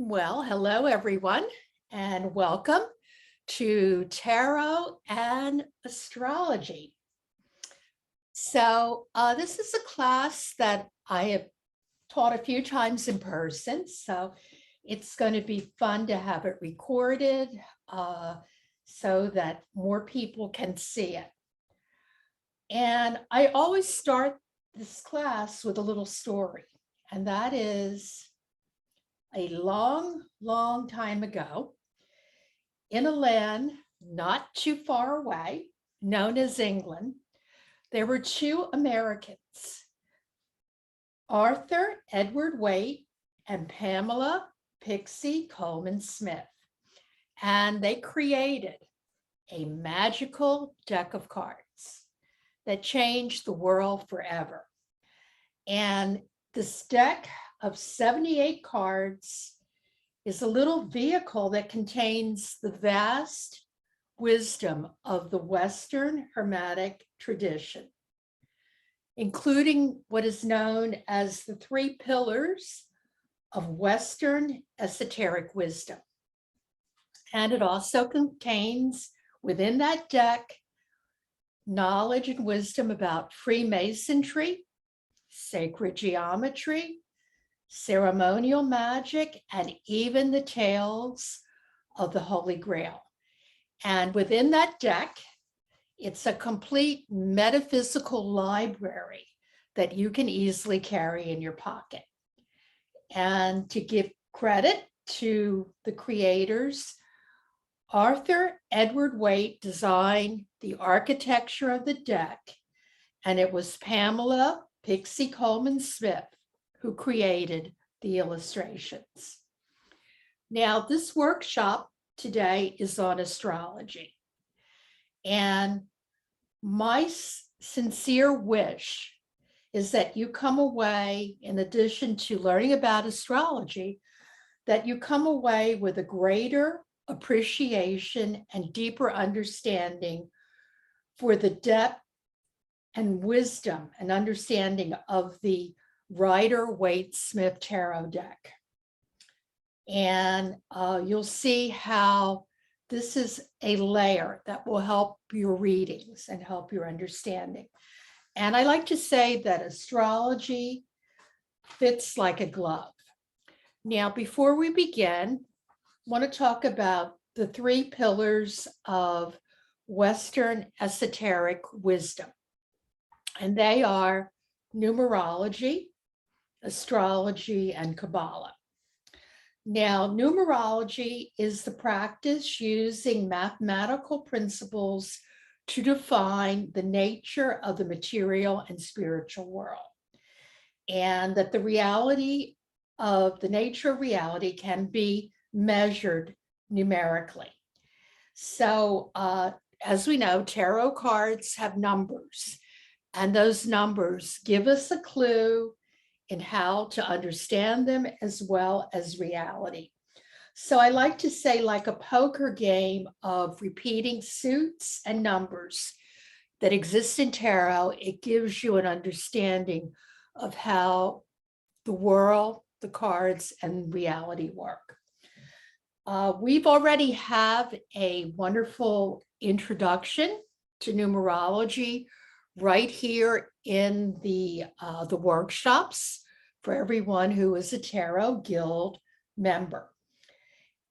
Well, hello everyone, and welcome to Tarot and Astrology. This is a class that I have taught a few times in person, so it's going to be fun to have it recorded so that more people can see it. And I always start this class with a little story, and that is a long, long time ago, in a land not too far away, known as England, there were two Americans, Arthur Edward Waite and Pamela Pixie Coleman Smith. And they created a magical deck of cards that changed the world forever. And this deck of 78 cards is a little vehicle that contains the vast wisdom of the Western Hermetic tradition, including what is known as the three pillars of Western esoteric wisdom. And it also contains within that deck knowledge and wisdom about Freemasonry, sacred geometry, ceremonial magic, and even the tales of the Holy Grail. And within that deck, it's a complete metaphysical library that you can easily carry in your pocket. And to give credit to the creators, Arthur Edward Waite designed the architecture of the deck, and it was Pamela Pixie Coleman Smith who created the illustrations. Now, this workshop today is on astrology. And my sincere wish is that you come away, in addition to learning about astrology, that you come away with a greater appreciation and deeper understanding for the depth and wisdom and understanding of the Rider-Waite-Smith tarot deck. And you'll see how this is a layer that will help your readings and help your understanding. And I like to say that astrology fits like a glove. Now, before we begin, I want to talk about the three pillars of Western esoteric wisdom. And they are numerology, astrology, and Kabbalah. Now, numerology is the practice using mathematical principles to define the nature of the material and spiritual world, and that the reality of the nature of reality can be measured numerically. So, as we know, tarot cards have numbers, and those numbers give us a clue in how to understand them as well as reality. So I like to say, like a poker game of repeating suits and numbers that exist in tarot, it gives you an understanding of how the world, the cards, and reality work. We've already have a wonderful introduction to numerology right here in the workshops for everyone who is a Tarot Guild member.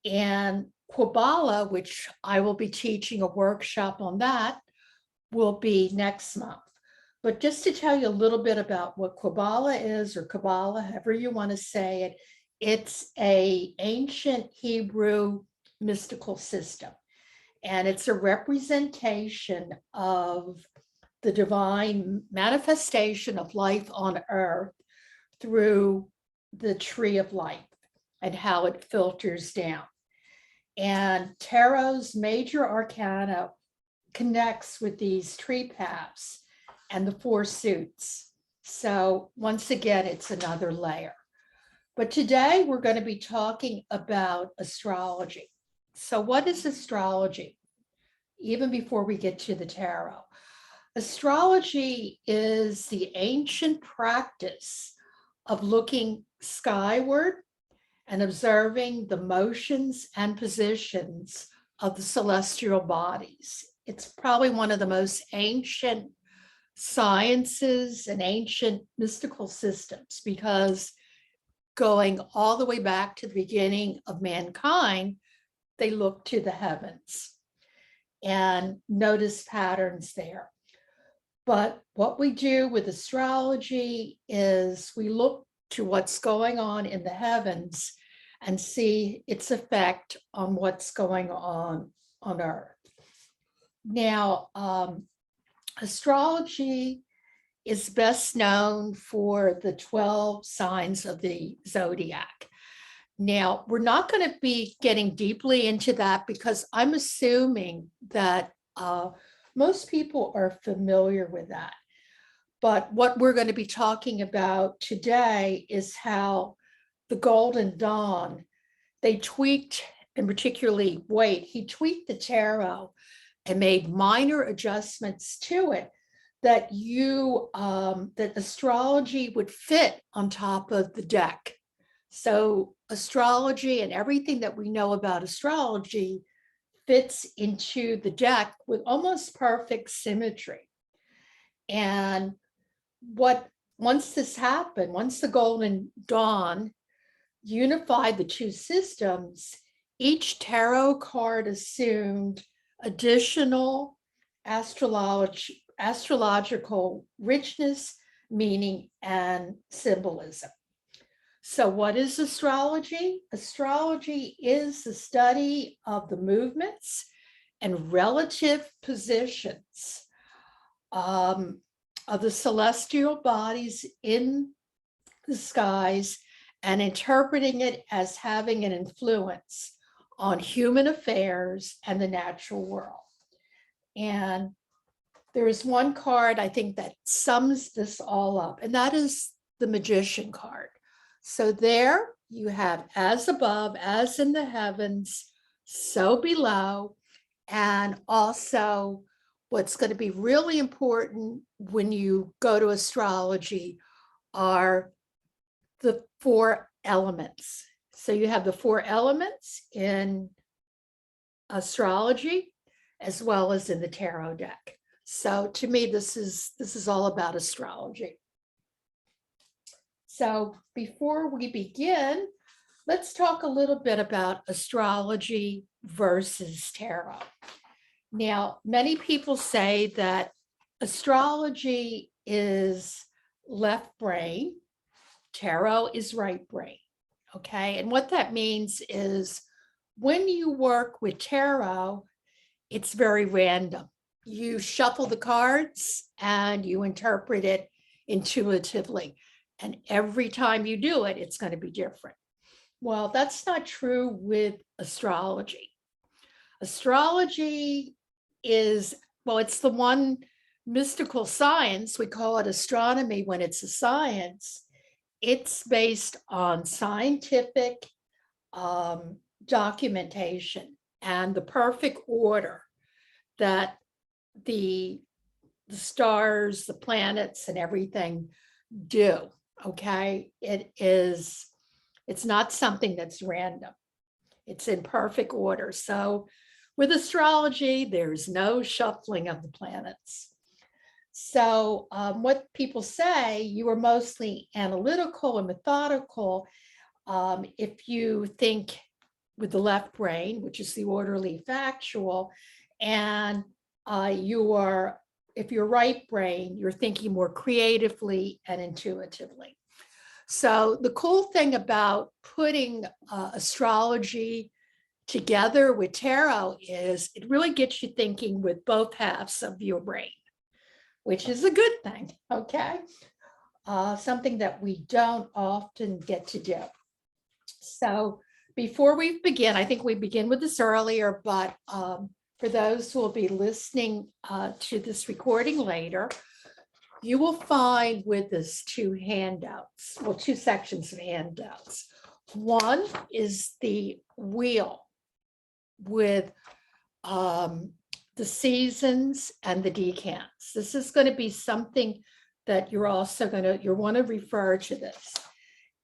And Kabbalah, which I will be teaching a workshop on that, will be next month. But just to tell you a little bit about what Kabbalah is, or Kabbalah, however you want to say it, it's an ancient Hebrew mystical system. And it's a representation of the divine manifestation of life on earth through the tree of life and how it filters down. And tarot's major arcana connects with these tree paths and the four suits. So once again, it's another layer. But today we're going to be talking about astrology. So what is astrology? Even before we get to the tarot. Astrology is the ancient practice of looking skyward and observing the motions and positions of the celestial bodies. It's probably one of the most ancient sciences and ancient mystical systems, because going all the way back to the beginning of mankind, they look to the heavens and notice patterns there. But what we do with astrology is we look to what's going on in the heavens and see its effect on what's going on Earth. Now, astrology is best known for the 12 signs of the zodiac. Now, we're not going to be getting deeply into that because I'm assuming that most people are familiar with that. But what we're going to be talking about today is how the Golden Dawn, they tweaked, and particularly Waite, he tweaked the tarot and made minor adjustments to it that that astrology would fit on top of the deck. So astrology and everything that we know about astrology fits into the deck with almost perfect symmetry. And once this happened, once the Golden Dawn unified the two systems, each tarot card assumed additional astrological richness, meaning, and symbolism. So what is astrology? Astrology is the study of the movements and relative positions of the celestial bodies in the skies and interpreting it as having an influence on human affairs and the natural world. And there is one card, I think, that sums this all up, and that is the Magician card. So there you have as above, as in the heavens, so below, and also what's going to be really important when you go to astrology are the 4 elements. So you have the 4 elements in astrology as well as in the tarot deck. So to me, this is all about astrology. So before we begin, let's talk a little bit about astrology versus tarot. Now, many people say that astrology is left brain, tarot is right brain, okay? And what that means is when you work with tarot, it's very random. You shuffle the cards and you interpret it intuitively. And every time you do it, it's going to be different. Well, that's not true with astrology. Astrology is, well, it's the one mystical science. We call it astronomy when it's a science. It's based on scientific documentation and the perfect order that the stars, the planets, and everything do. Okay, it's not something that's random. It's in perfect order. So with astrology, there's no shuffling of the planets. So what people say, you are mostly analytical and methodical if you think with the left brain, which is the orderly factual, and if you're right brain, you're thinking more creatively and intuitively. So the cool thing about putting astrology together with tarot is it really gets you thinking with both halves of your brain, which is a good thing, okay? Something that we don't often get to do. So before we begin, I think we begin with this earlier, but for those who will be listening to this recording later, you will find with us 2 handouts, well, 2 sections of handouts. One is the wheel with the seasons and the decans. This is going to be something that you're also you'll want to refer to this.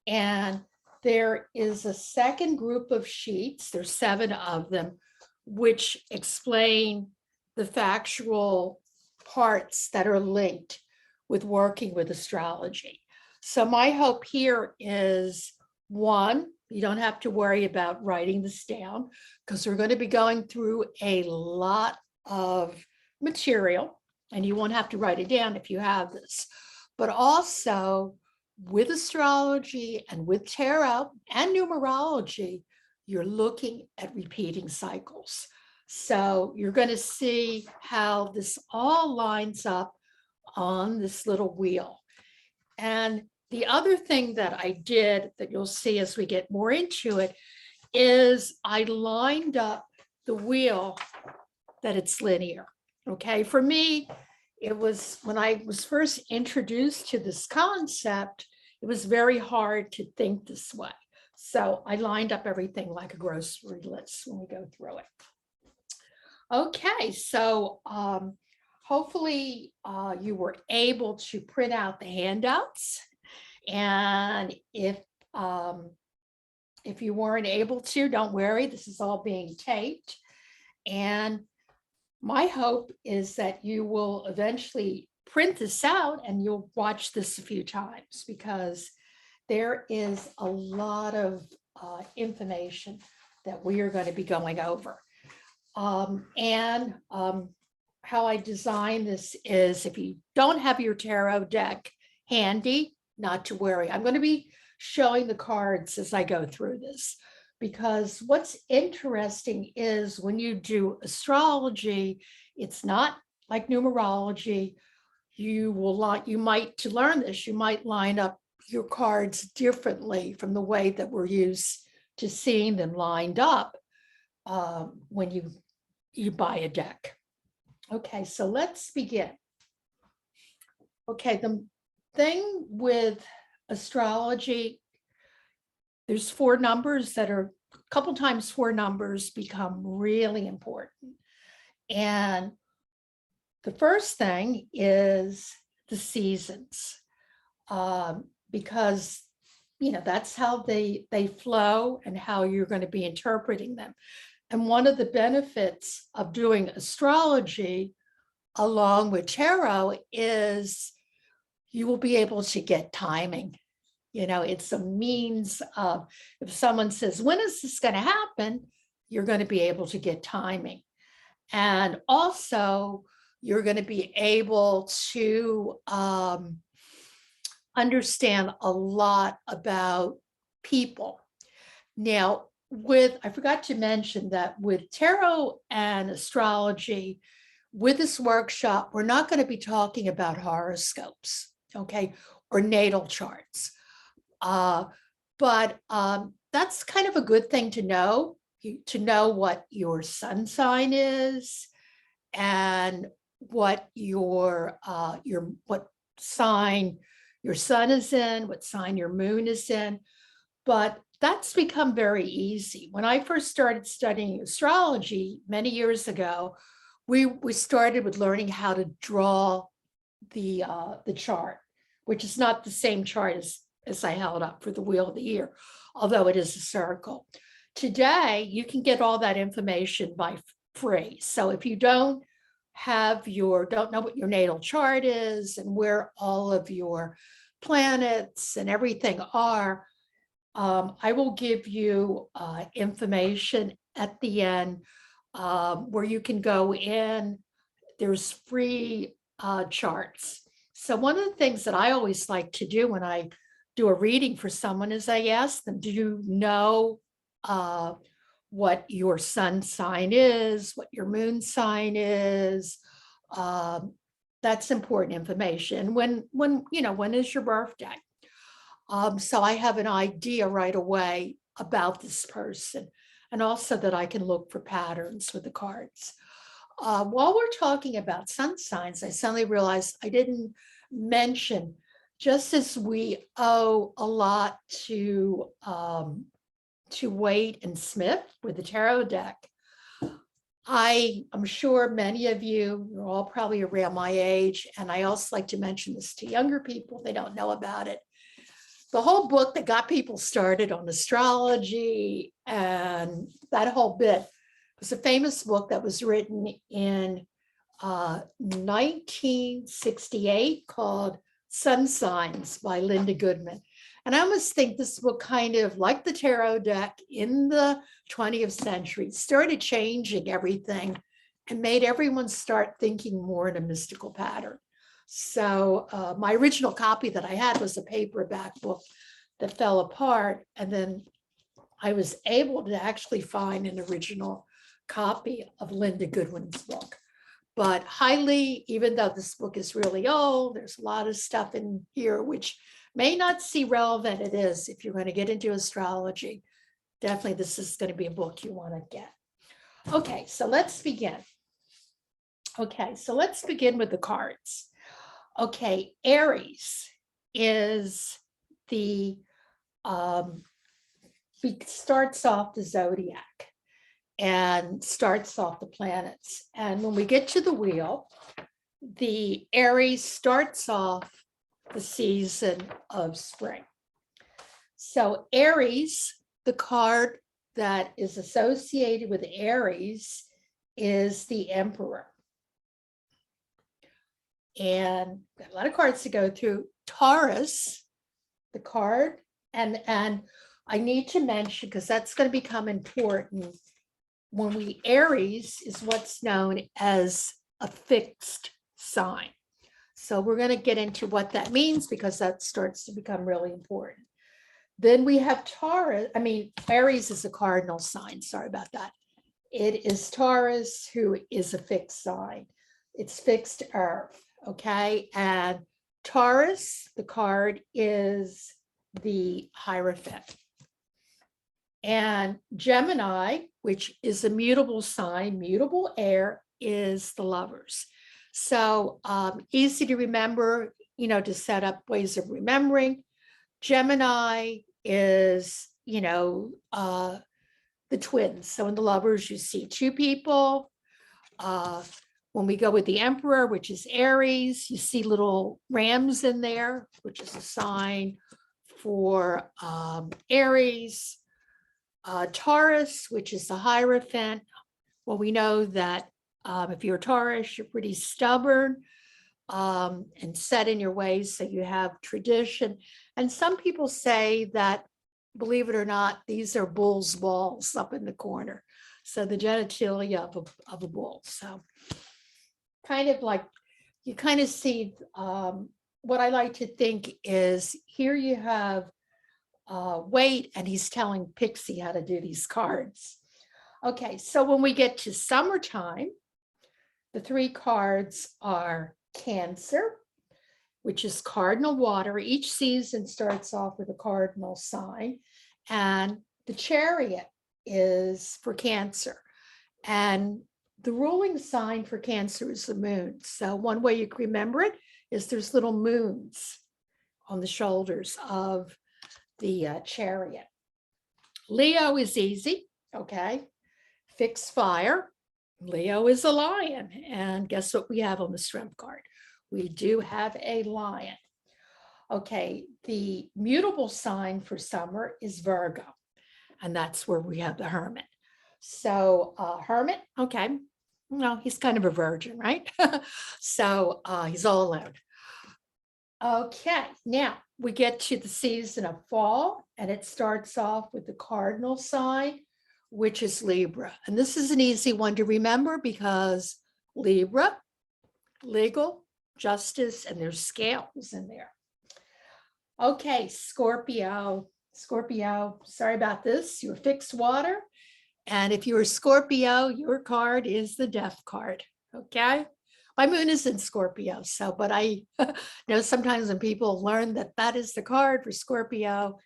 And there is a second group of sheets, there's 7 of them, which explain the factual parts that are linked with working with astrology. So my hope here is, one, you don't have to worry about writing this down because we're going to be going through a lot of material and you won't have to write it down if you have this. But also with astrology and with tarot and numerology, you're looking at repeating cycles. So you're going to see how this all lines up on this little wheel. And the other thing that I did that you'll see as we get more into it is I lined up the wheel that it's linear. Okay, for me, it was when I was first introduced to this concept, it was very hard to think this way. So I lined up everything like a grocery list when we go through it. Okay, so hopefully you were able to print out the handouts. And if you weren't able to, don't worry, this is all being taped. And my hope is that you will eventually print this out and you'll watch this a few times because there is a lot of information that we are going to be going over. How I design this is if you don't have your tarot deck handy, not to worry. I'm going to be showing the cards as I go through this because what's interesting is when you do astrology, it's not like numerology. You might, to learn this, you might line up your cards differently from the way that we're used to seeing them lined up when you buy a deck. Okay, so let's begin. Okay, the thing with astrology, there's 4 numbers that are a couple times 4 numbers become really important. And the first thing is the seasons, because that's how they flow and how you're going to be interpreting them. And one of the benefits of doing astrology along with tarot is you will be able to get timing. It's a means of, if someone says, when is this going to happen? You're going to be able to get timing. And also, you're going to be able to understand a lot about people. Now, I forgot to mention that with tarot and astrology, with this workshop, we're not going to be talking about horoscopes, okay, or natal charts. But that's kind of a good thing to know what your sun sign is and what what sign your sun is in, what sign your moon is in. But that's become very easy. When I first started studying astrology many years ago, we started with learning how to draw the chart, which is not the same chart as I held up for the wheel of the year, although it is a circle. Today, you can get all that information by free. So if you don't know what your natal chart is and where all of your planets and everything are, I will give you information at the end where you can go in. There's free charts. So one of the things that I always like to do when I do a reading for someone is I ask them, do you know what your sun sign is, what your moon sign is? That's important information. When is your birthday? So I have an idea right away about this person, and also that I can look for patterns with the cards. While we're talking about sun signs, I suddenly realized I didn't mention, just as we owe a lot to Waite and Smith with the tarot deck, I am sure many of you are all probably around my age, and I also like to mention this to younger people, they don't know about it. the whole book that got people started on astrology and that whole bit was a famous book that was written in 1968 called Sun Signs by Linda Goodman. And I almost think this book kind of, like the tarot deck in the 20th century, started changing everything and made everyone start thinking more in a mystical pattern. So my original copy that I had was a paperback book that fell apart. And then I was able to actually find an original copy of Linda Goodwin's book. But highly, even though this book is really old, there's a lot of stuff in here which may not seem relevant. It is. If you're going to get into astrology, definitely this is going to be a book you want to get. Okay, so let's begin. Okay, so let's begin with the cards. Okay, Aries is the, starts off the zodiac and starts off the planets. And when we get to the wheel, the Aries starts off the season of spring. So Aries, the card that is associated with Aries is the Emperor. And got a lot of cards to go through. Taurus, the card, and I need to mention, because that's going to become important, when Aries is what's known as a fixed sign. So we're going to get into what that means, because that starts to become really important. Then we have Taurus. Aries is a cardinal sign. Sorry about that. It is Taurus who is a fixed sign. It's fixed earth. Okay. And Taurus, the card is the Hierophant. And Gemini, which is a mutable sign, mutable air, is the Lovers. So easy to remember, to set up ways of remembering. Gemini is, the twins. So in the Lovers, you see two people. When we go with the Emperor, which is Aries, you see little rams in there, which is a sign for Aries. Taurus, which is the Hierophant. Well, we know that if you're Taurus, you're pretty stubborn and set in your ways, so you have tradition. And some people say that, believe it or not, these are bull's balls up in the corner. So the genitalia of a bull. So kind of like, you kind of see what I like to think is, here you have Wade, and he's telling Pixie how to do these cards. Okay, so when we get to summertime, the three cards are Cancer, which is cardinal water. Each season starts off with a cardinal sign, and the Chariot is for Cancer. And the ruling sign for Cancer is the moon. So one way you can remember it is there's little moons on the shoulders of the Chariot. Leo is easy, okay? Fixed fire. Leo is a lion. And guess what we have on the strength card? We do have a lion. Okay, the mutable sign for summer is Virgo. And that's where we have the Hermit. So Hermit, okay. No, he's kind of a virgin, right? So he's all alone. Okay, now we get to the season of fall, and it starts off with the cardinal sign, which is Libra. And this is an easy one to remember, because Libra, legal, justice, and there's scales in there. Okay, Scorpio. Scorpio, sorry about this. You're fixed water. And if you're a Scorpio, your card is the Death card. Okay. My moon is in Scorpio. So, but I know sometimes when people learn that that is the card for Scorpio,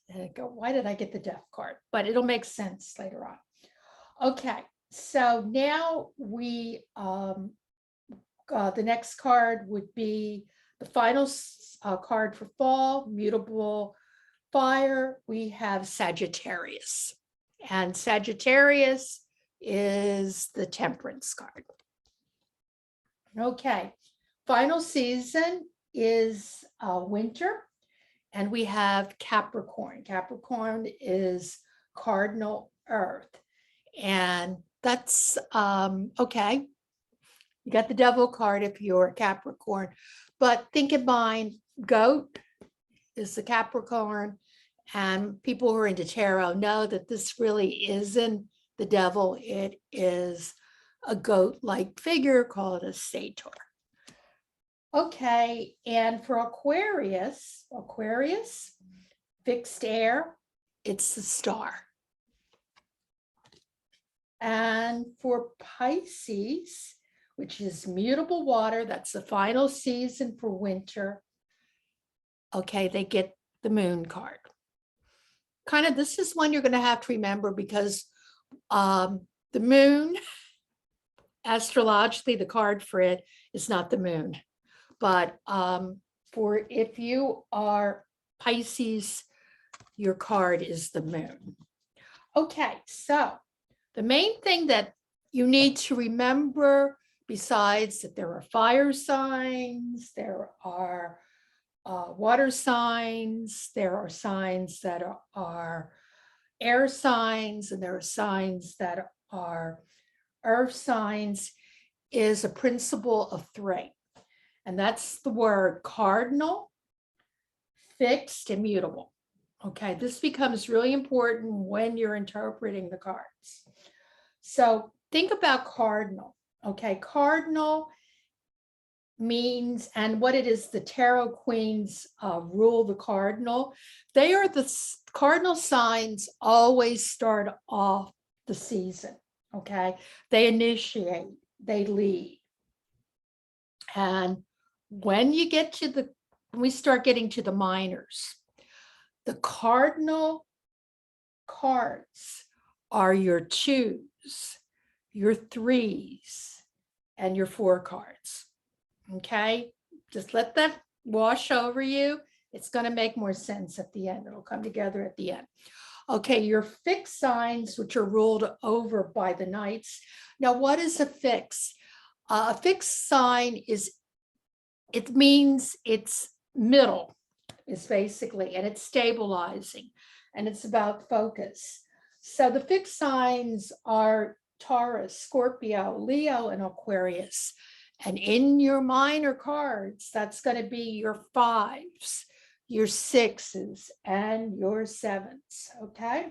they go, why did I get the Death card? But it'll make sense later on. Okay. So now we, the next card would be the final card for fall, mutable fire. We have Sagittarius. And Sagittarius is the Temperance card. Okay, final season is winter, and we have Capricorn. Capricorn is cardinal earth. And that's okay. You got the devil card if you're a Capricorn, but think in mind, goat is the Capricorn, and people who are into tarot know that this really isn't the devil. It is a goat-like figure called a satyr. Okay, and for Aquarius, fixed air, it's the star. And for Pisces, which is mutable water, that's the final season for winter. Okay, they get the moon card. Kind of, this is one you're going to have to remember because the moon, astrologically, the card for it is not the moon. But for if you are Pisces, your card is the moon. Okay, so the main thing that you need to remember, besides that there are fire signs, there are water signs, there are signs that are air signs, and there are signs that are earth signs, is a principle of three. And that's the word cardinal, fixed, and mutable. Okay, this becomes really important when you're interpreting the cards. So think about cardinal. Okay, cardinal means, and what it is, the tarot queens rule the cardinal. They are the cardinal signs, always start off the season. Okay, they initiate, they lead. And when you get to when we start getting to the minors, the cardinal cards are your 2s, your 3s, and your 4 cards. Okay, just let that wash over you. It's going to make more sense at the end. It'll come together at the end. Okay, your fixed signs, which are ruled over by the knights. Now, what is a fix? A fixed sign is, it means it's middle, is basically, and it's stabilizing, and it's about focus. So the fixed signs are Taurus, Scorpio, Leo, and Aquarius. And in your minor cards, that's going to be your 5s, your 6s, and your 7s. Okay.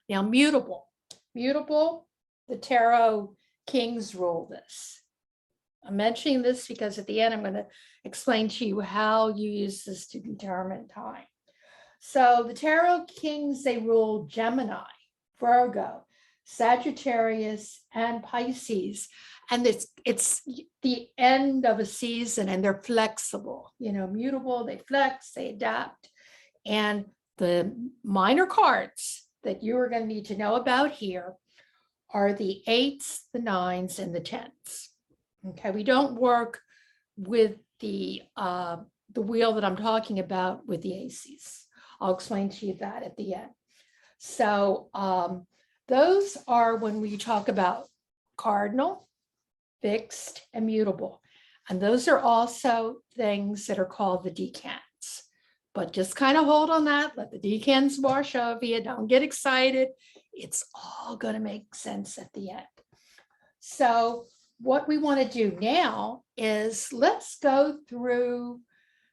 Now, mutable, the tarot kings rule this. I'm mentioning this because at the end, I'm going to explain to you how you use this to determine time. So the tarot kings, they rule Gemini, Virgo, Sagittarius, and Pisces. And it's the end of a season, and they're flexible, mutable, they flex, they adapt. And the minor cards that you are going to need to know about here are the 8s, the 9s, and the 10s. Okay, we don't work with the wheel that I'm talking about with the aces. I'll explain to you that at the end. So those are when we talk about cardinal, fixed, and mutable. And those are also things that are called the decans. But just kind of hold on that. Let the decans wash over you. Don't get excited. It's all going to make sense at the end. So what we want to do now is let's go through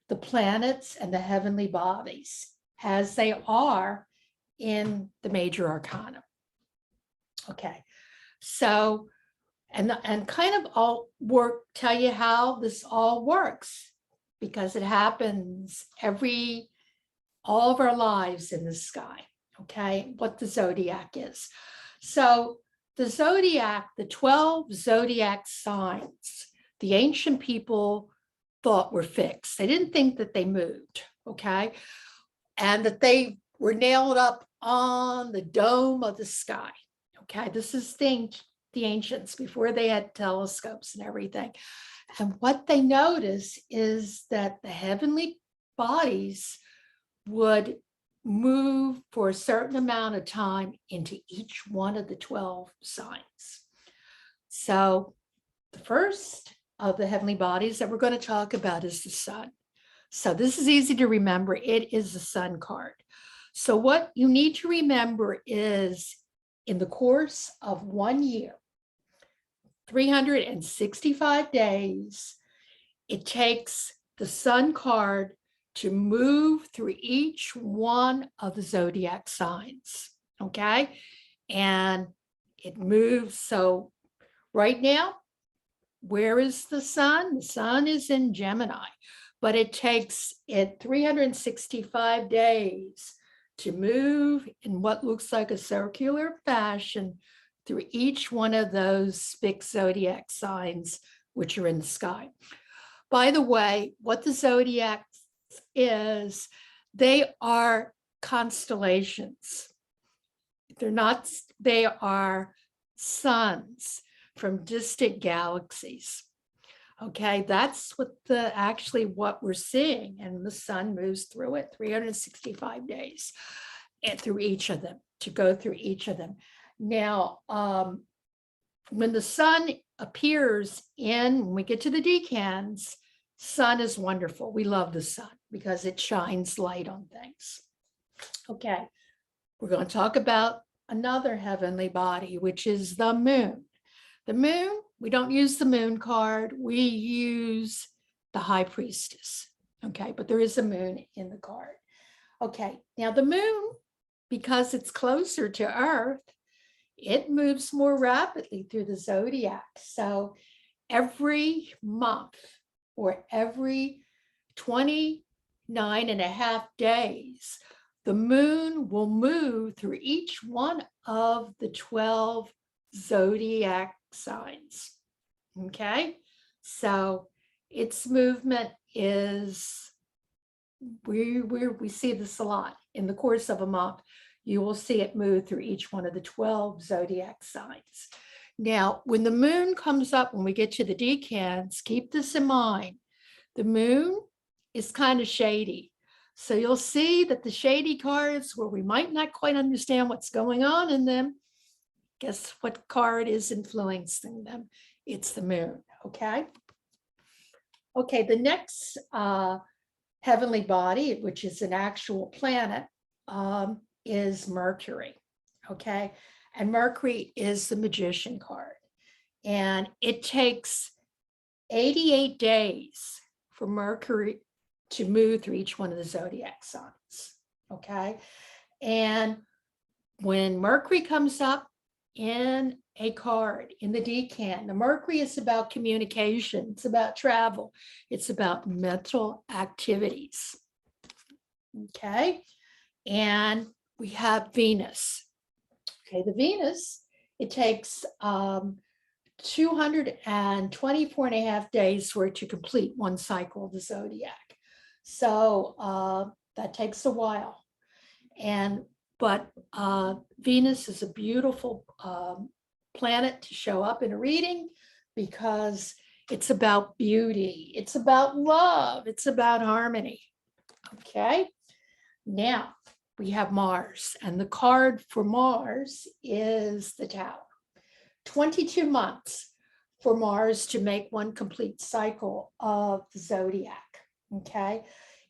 the planets and the heavenly bodies as they are in the major arcana. Okay, so and kind of I'll tell you how this all works, because it happens all of our lives in the sky. Okay, what the zodiac is. So the zodiac, the 12 zodiac signs, the ancient people thought were fixed. They didn't think that they moved, okay? And that they were nailed up on the dome of the sky, okay? This is the ancients before they had telescopes and everything. And what they noticed is that the heavenly bodies would move for a certain amount of time into each one of the 12 signs. So the first of the heavenly bodies that we're going to talk about is the sun. So this is easy to remember. It is the sun card. So what you need to remember is in the course of 1 year, 365 days, it takes the sun card to move through each one of the zodiac signs, okay? And it moves. So right now, where is the sun? The sun is in Gemini, but it takes it 365 days to move in what looks like a circular fashion through each one of those big zodiac signs, which are in the sky. By the way, what the zodiac is, they are constellations. They're not, they are suns from distant galaxies. Okay, that's what actually what we're seeing, and the sun moves through it 365 days and through each of them, to go through each of them. Now, when the sun appears when we get to the decans, sun is wonderful. We love the sun because it shines light on things. Okay, we're going to talk about another heavenly body, which is the moon. The moon, we don't use the moon card. We use the high priestess. Okay, but there is a moon in the card. Okay, now the moon, because it's closer to Earth, it moves more rapidly through the zodiac. So every month or every 29 and a half days, the moon will move through each one of the 12 zodiac signs. Okay, so its movement is, we see this a lot in the course of a month. You will see it move through each one of the 12 zodiac signs. Now, when the moon comes up, when we get to the decans, keep this in mind. The moon is kind of shady. So you'll see that the shady cards where we might not quite understand what's going on in them, guess what card is influencing them? It's the moon, okay? Okay, the next heavenly body, which is an actual planet, is Mercury, okay? And Mercury is the magician card. And it takes 88 days for Mercury to move through each one of the zodiac signs, okay? And when Mercury comes up in a card, in the decan, the Mercury is about communication, it's about travel, it's about mental activities, okay? And we have Venus. Okay, the Venus, it takes 224 and a half days for it to complete one cycle of the zodiac. So that takes a while. But Venus is a beautiful planet to show up in a reading because it's about beauty, it's about love, it's about harmony. Okay, now we have Mars, and the card for Mars is the Tower. 22 months for Mars to make one complete cycle of the zodiac. Okay,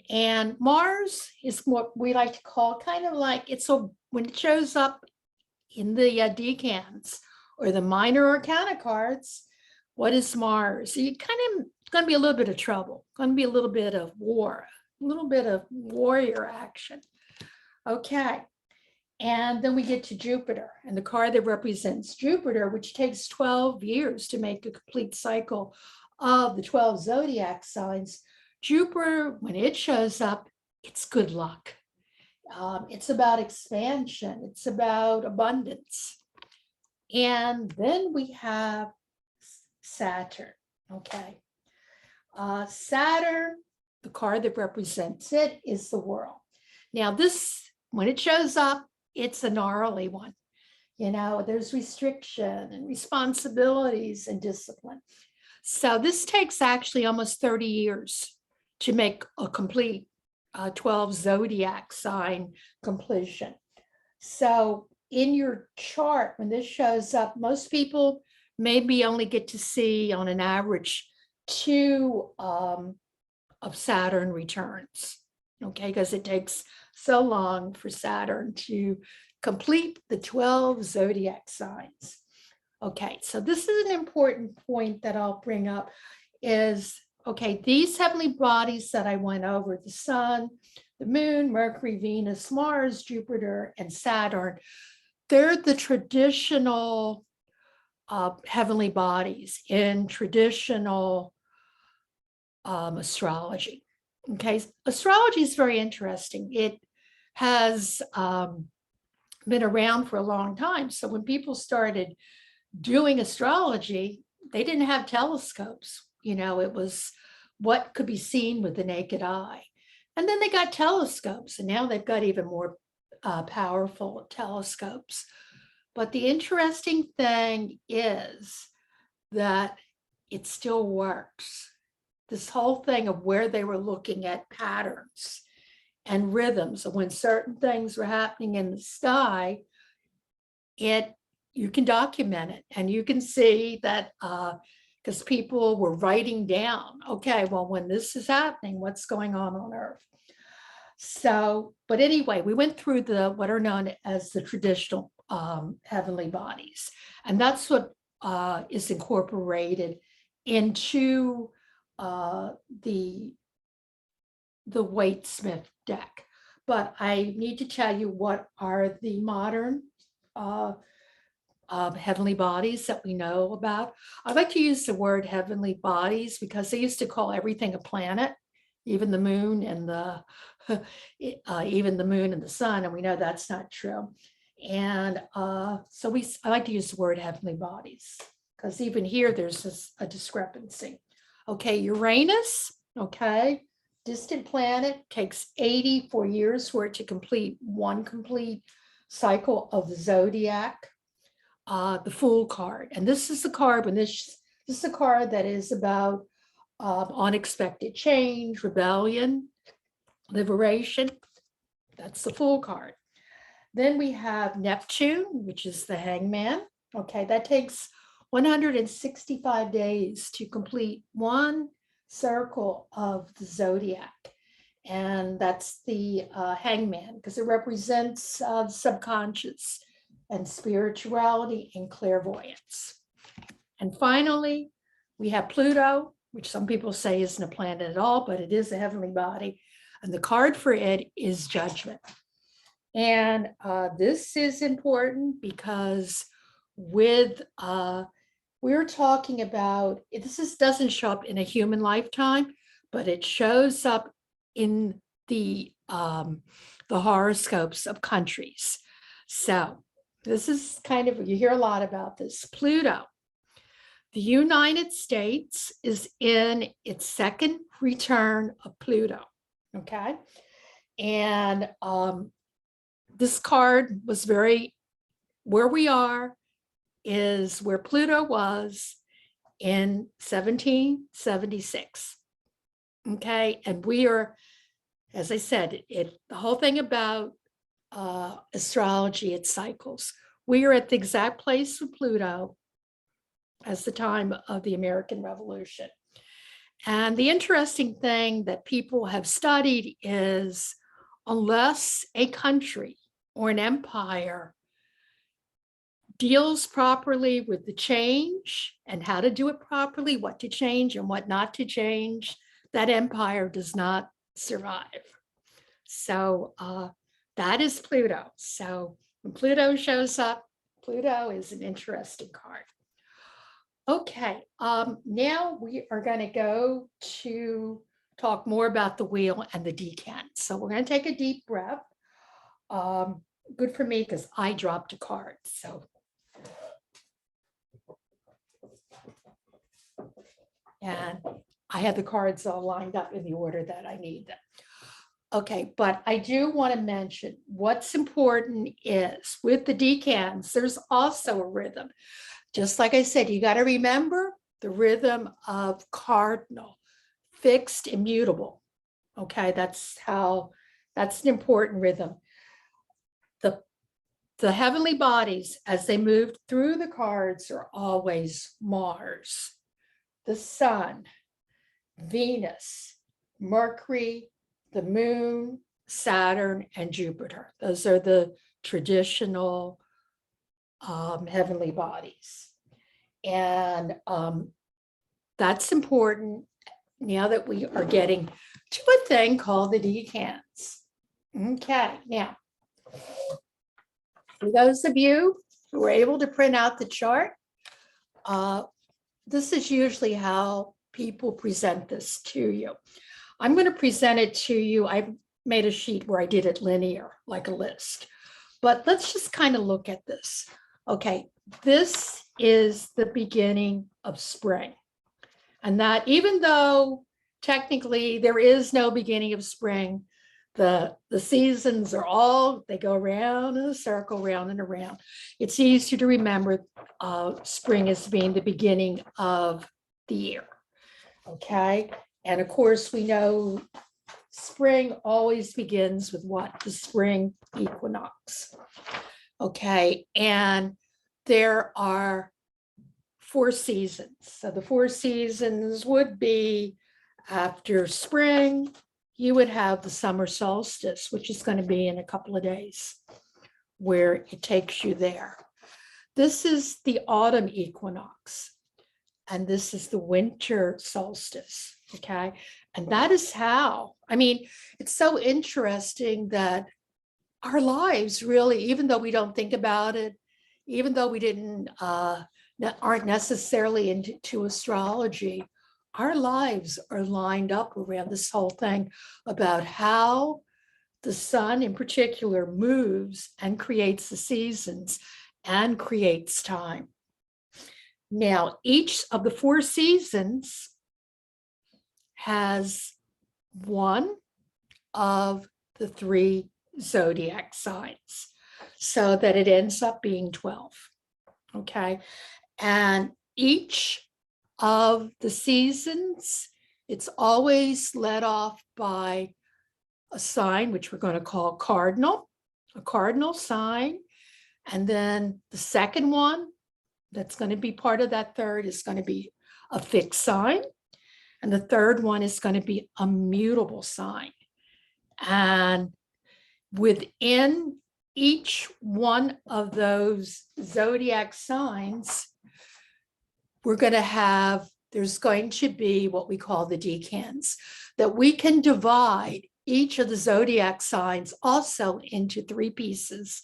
and Mars is what we like to call kind of like, when it shows up in the decans or the minor arcana cards, what is Mars? You kind of going to be a little bit of trouble, going to be a little bit of war, a little bit of warrior action. Okay, and then we get to Jupiter, and the card that represents Jupiter, which takes 12 years to make a complete cycle of the 12 zodiac signs. Jupiter, when it shows up, it's good luck. It's about expansion. It's about abundance. And then we have Saturn, okay? Saturn, the card that represents it is the World. Now this, when it shows up, it's a gnarly one. You know, there's restriction and responsibilities and discipline. So this takes actually almost 30 years to make a complete 12 zodiac sign completion. So in your chart, when this shows up, most people maybe only get to see on an average 2 of Saturn returns, okay, because it takes so long for Saturn to complete the 12 zodiac signs. Okay, so this is an important point that I'll bring up is, okay, these heavenly bodies that I went over, the sun, the moon, Mercury, Venus, Mars, Jupiter, and Saturn, they're the traditional heavenly bodies in traditional astrology. Okay, astrology is very interesting. It has been around for a long time. So when people started doing astrology, they didn't have telescopes. You know, it was what could be seen with the naked eye. And then they got telescopes, and now they've got even more powerful telescopes. But the interesting thing is that it still works. This whole thing of where they were looking at patterns and rhythms of when certain things were happening in the sky, you can document it, and you can see that because people were writing down, okay, well, when this is happening, what's going on Earth? So, but anyway, we went through what are known as the traditional heavenly bodies, and that's what is incorporated into the Waite-Smith deck. But I need to tell you what are the modern heavenly bodies that we know about. I like to use the word heavenly bodies because they used to call everything a planet, even the moon and the even the moon and the sun, and we know that's not true. And so I like to use the word heavenly bodies because even here there's a discrepancy. Okay, Uranus, okay, distant planet, takes 84 years for it to complete one complete cycle of the zodiac. The Fool card, and this is the card when this is the card that is about unexpected change, rebellion, liberation. That's the Fool card. Then we have Neptune, which is the Hangman. Okay, that takes 165 days to complete one circle of the zodiac. And that's the Hangman because it represents subconscious and spirituality and clairvoyance. And finally, we have Pluto, which some people say isn't a planet at all, but it is a heavenly body. And the card for it is Judgment. And this is important because with we're talking about, this doesn't show up in a human lifetime, but it shows up in the horoscopes of countries. So this is kind of, you hear a lot about this. Pluto, the United States is in its second return of Pluto, okay? And this card was where we are is where Pluto was in 1776, okay? And we are, as I said, the whole thing about astrology, it cycles. We are at the exact place with Pluto as the time of the American Revolution. And the interesting thing that people have studied is unless a country or an empire deals properly with the change and how to do it properly, what to change and what not to change, that empire does not survive. So that is Pluto. So when Pluto shows up, Pluto is an interesting card. Okay, now we are going to go to talk more about the wheel and the decan. So we're going to take a deep breath. Good for me because I dropped a card. So, and I had the cards all lined up in the order that I need them. Okay, but I do want to mention what's important is with the decans, there's also a rhythm. Just like I said, you got to remember the rhythm of cardinal, fixed, immutable. Okay, that's an important rhythm. The heavenly bodies, as they move through the cards, are always Mars, the Sun, Venus, Mercury, the moon, Saturn, and Jupiter. Those are the traditional heavenly bodies. And that's important now that we are getting to a thing called the decans. Okay, now, for those of you who were able to print out the chart, this is usually how people present this to you. I'm going to present it to you. I've made a sheet where I did it linear, like a list. But let's just kind of look at this. Okay, this is the beginning of spring. And that even though technically there is no beginning of spring, the seasons are all, they go around in a circle, round and around. It's easy to remember spring as being the beginning of the year. Okay, and of course we know spring always begins with what? The spring equinox. Okay, and there are 4 seasons. So the 4 seasons would be after spring, you would have the summer solstice, which is going to be in a couple of days, where it takes you there. This is the autumn equinox, and this is the winter solstice, okay? And that is how, I mean, it's so interesting that our lives really, even though we don't think about it, even though we aren't necessarily into astrology, our lives are lined up around this whole thing about how the sun in particular moves and creates the seasons and creates time. Now, each of the 4 seasons has one of the 3 zodiac signs, so that it ends up being 12. Okay, and each of the seasons, it's always led off by a sign, which we're going to call cardinal, a cardinal sign. And then the second one, that's going to be part of that third, is going to be a fixed sign. And the third one is going to be a mutable sign. And within each one of those zodiac signs, we're going to have, there's going to be what we call the decans, that we can divide each of the zodiac signs also into 3 pieces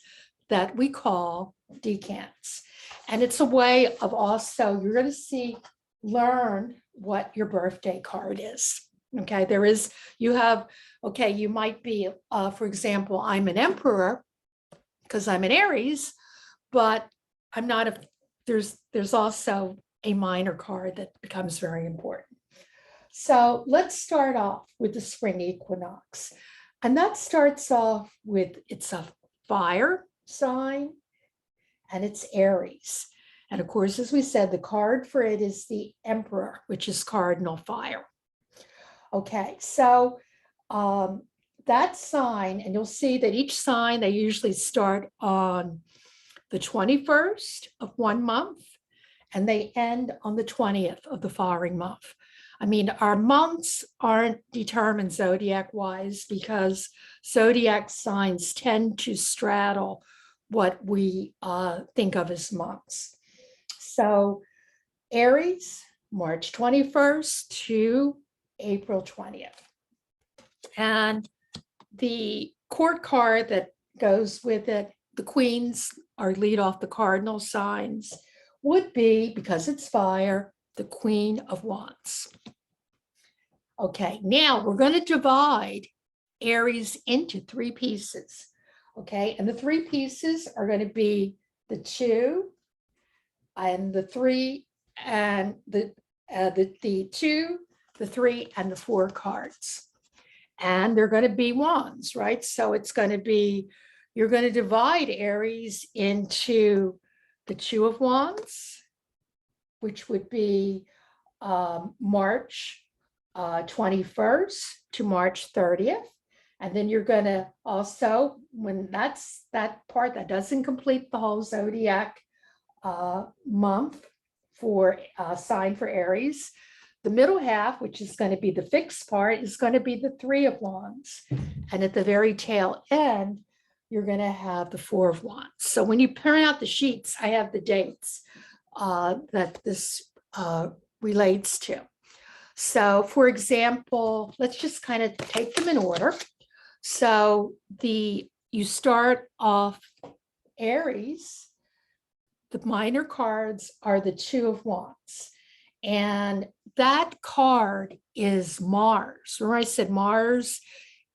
that we call decans. And it's a way of also, you're going to learn what your birthday card is. Okay, there is, you have, okay, you might be, for example, I'm an emperor because I'm an Aries, but I'm not a, there's also a minor card that becomes very important. So let's start off with the spring equinox. And that starts off with, it's a fire sign and it's Aries. And of course, as we said, the card for it is the Emperor, which is cardinal fire. Okay, so that sign, and you'll see that each sign, they usually start on the 21st of one month, and they end on the 20th of the following month. I mean, our months aren't determined zodiac-wise because zodiac signs tend to straddle what we think of as months. So Aries, March 21st to April 20th. And the court card that goes with it, the queens are lead off the cardinal signs, would be, because it's fire, the Queen of Wands. Okay, now we're going to divide Aries into 3 pieces. Okay, and the 3 pieces are going to be the 2 and the 3 and the 2, the 3 and the 4 cards. And they're going to be wands, right? So it's going to be, you're going to divide Aries into the 2 of Wands, which would be March 21st to March 30th. And then you're going to also, when that's that part, that doesn't complete the whole zodiac month for sign for Aries. the middle half, which is going to be the fixed part, is going to be the 3 of Wands. And at the very tail end, you're going to have the 4 of Wands. So when you print out the sheets, I have the dates that this relates to. So for example, let's just kind of take them in order. So you start off Aries. The minor cards are the 2 of Wands. And that card is Mars. Remember I said Mars?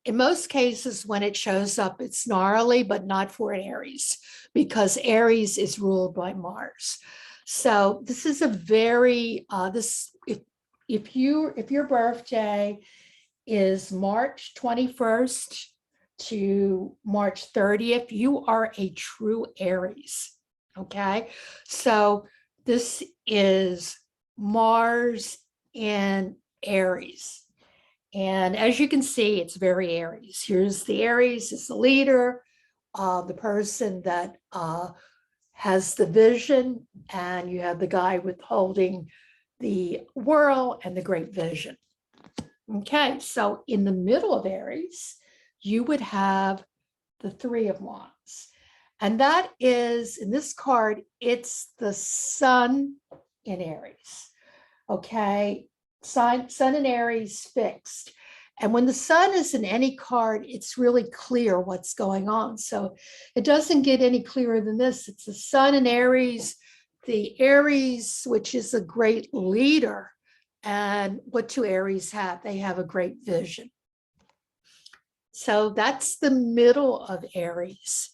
In most cases, when it shows up, it's gnarly, but not for an Aries, because Aries is ruled by Mars. So this is a very, if your birthday is March 21st to March 30th, you are a true Aries, okay? So this is Mars in Aries. And as you can see, it's very Aries. Here's the Aries, is the leader, the person that has the vision, and you have the guy withholding the world and the great vision. Okay, so in the middle of Aries, you would have the 3 of Wands. And that is, in this card, it's the sun in Aries. Okay, sun in Aries fixed. And when the sun is in any card, it's really clear what's going on. So it doesn't get any clearer than this. It's the sun in Aries, the Aries, which is a great leader. And what do Aries have? They have a great vision. So that's the middle of Aries.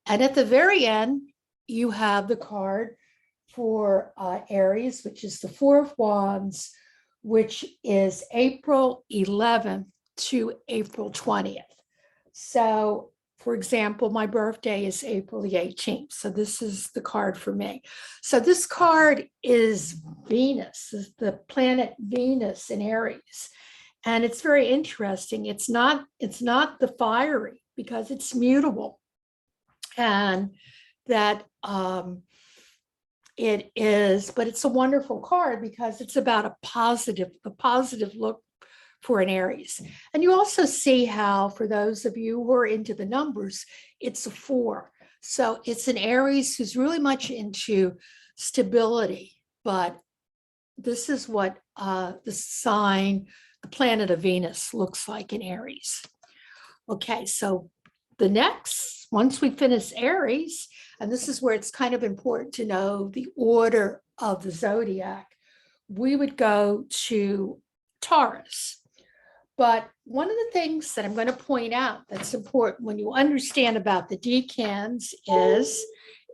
And at the very end, you have the card for Aries, which is the 4 of Wands, which is April 11th to April 20th. So, for example, my birthday is April the 18th. So this is the card for me. So this card is Venus, is the planet Venus in Aries. And it's very interesting. It's not the fiery, because it's mutable. And that it is, but it's a wonderful card because it's about a positive look for an Aries. And you also see how, for those of you who are into the numbers, it's a 4. So it's an Aries who's really much into stability, but this is what the sign, the planet of Venus, looks like in Aries. Okay, so the next, once we finish Aries, and this is where it's kind of important to know the order of the zodiac, we would go to Taurus. But one of the things that I'm going to point out that's important when you understand about the decans is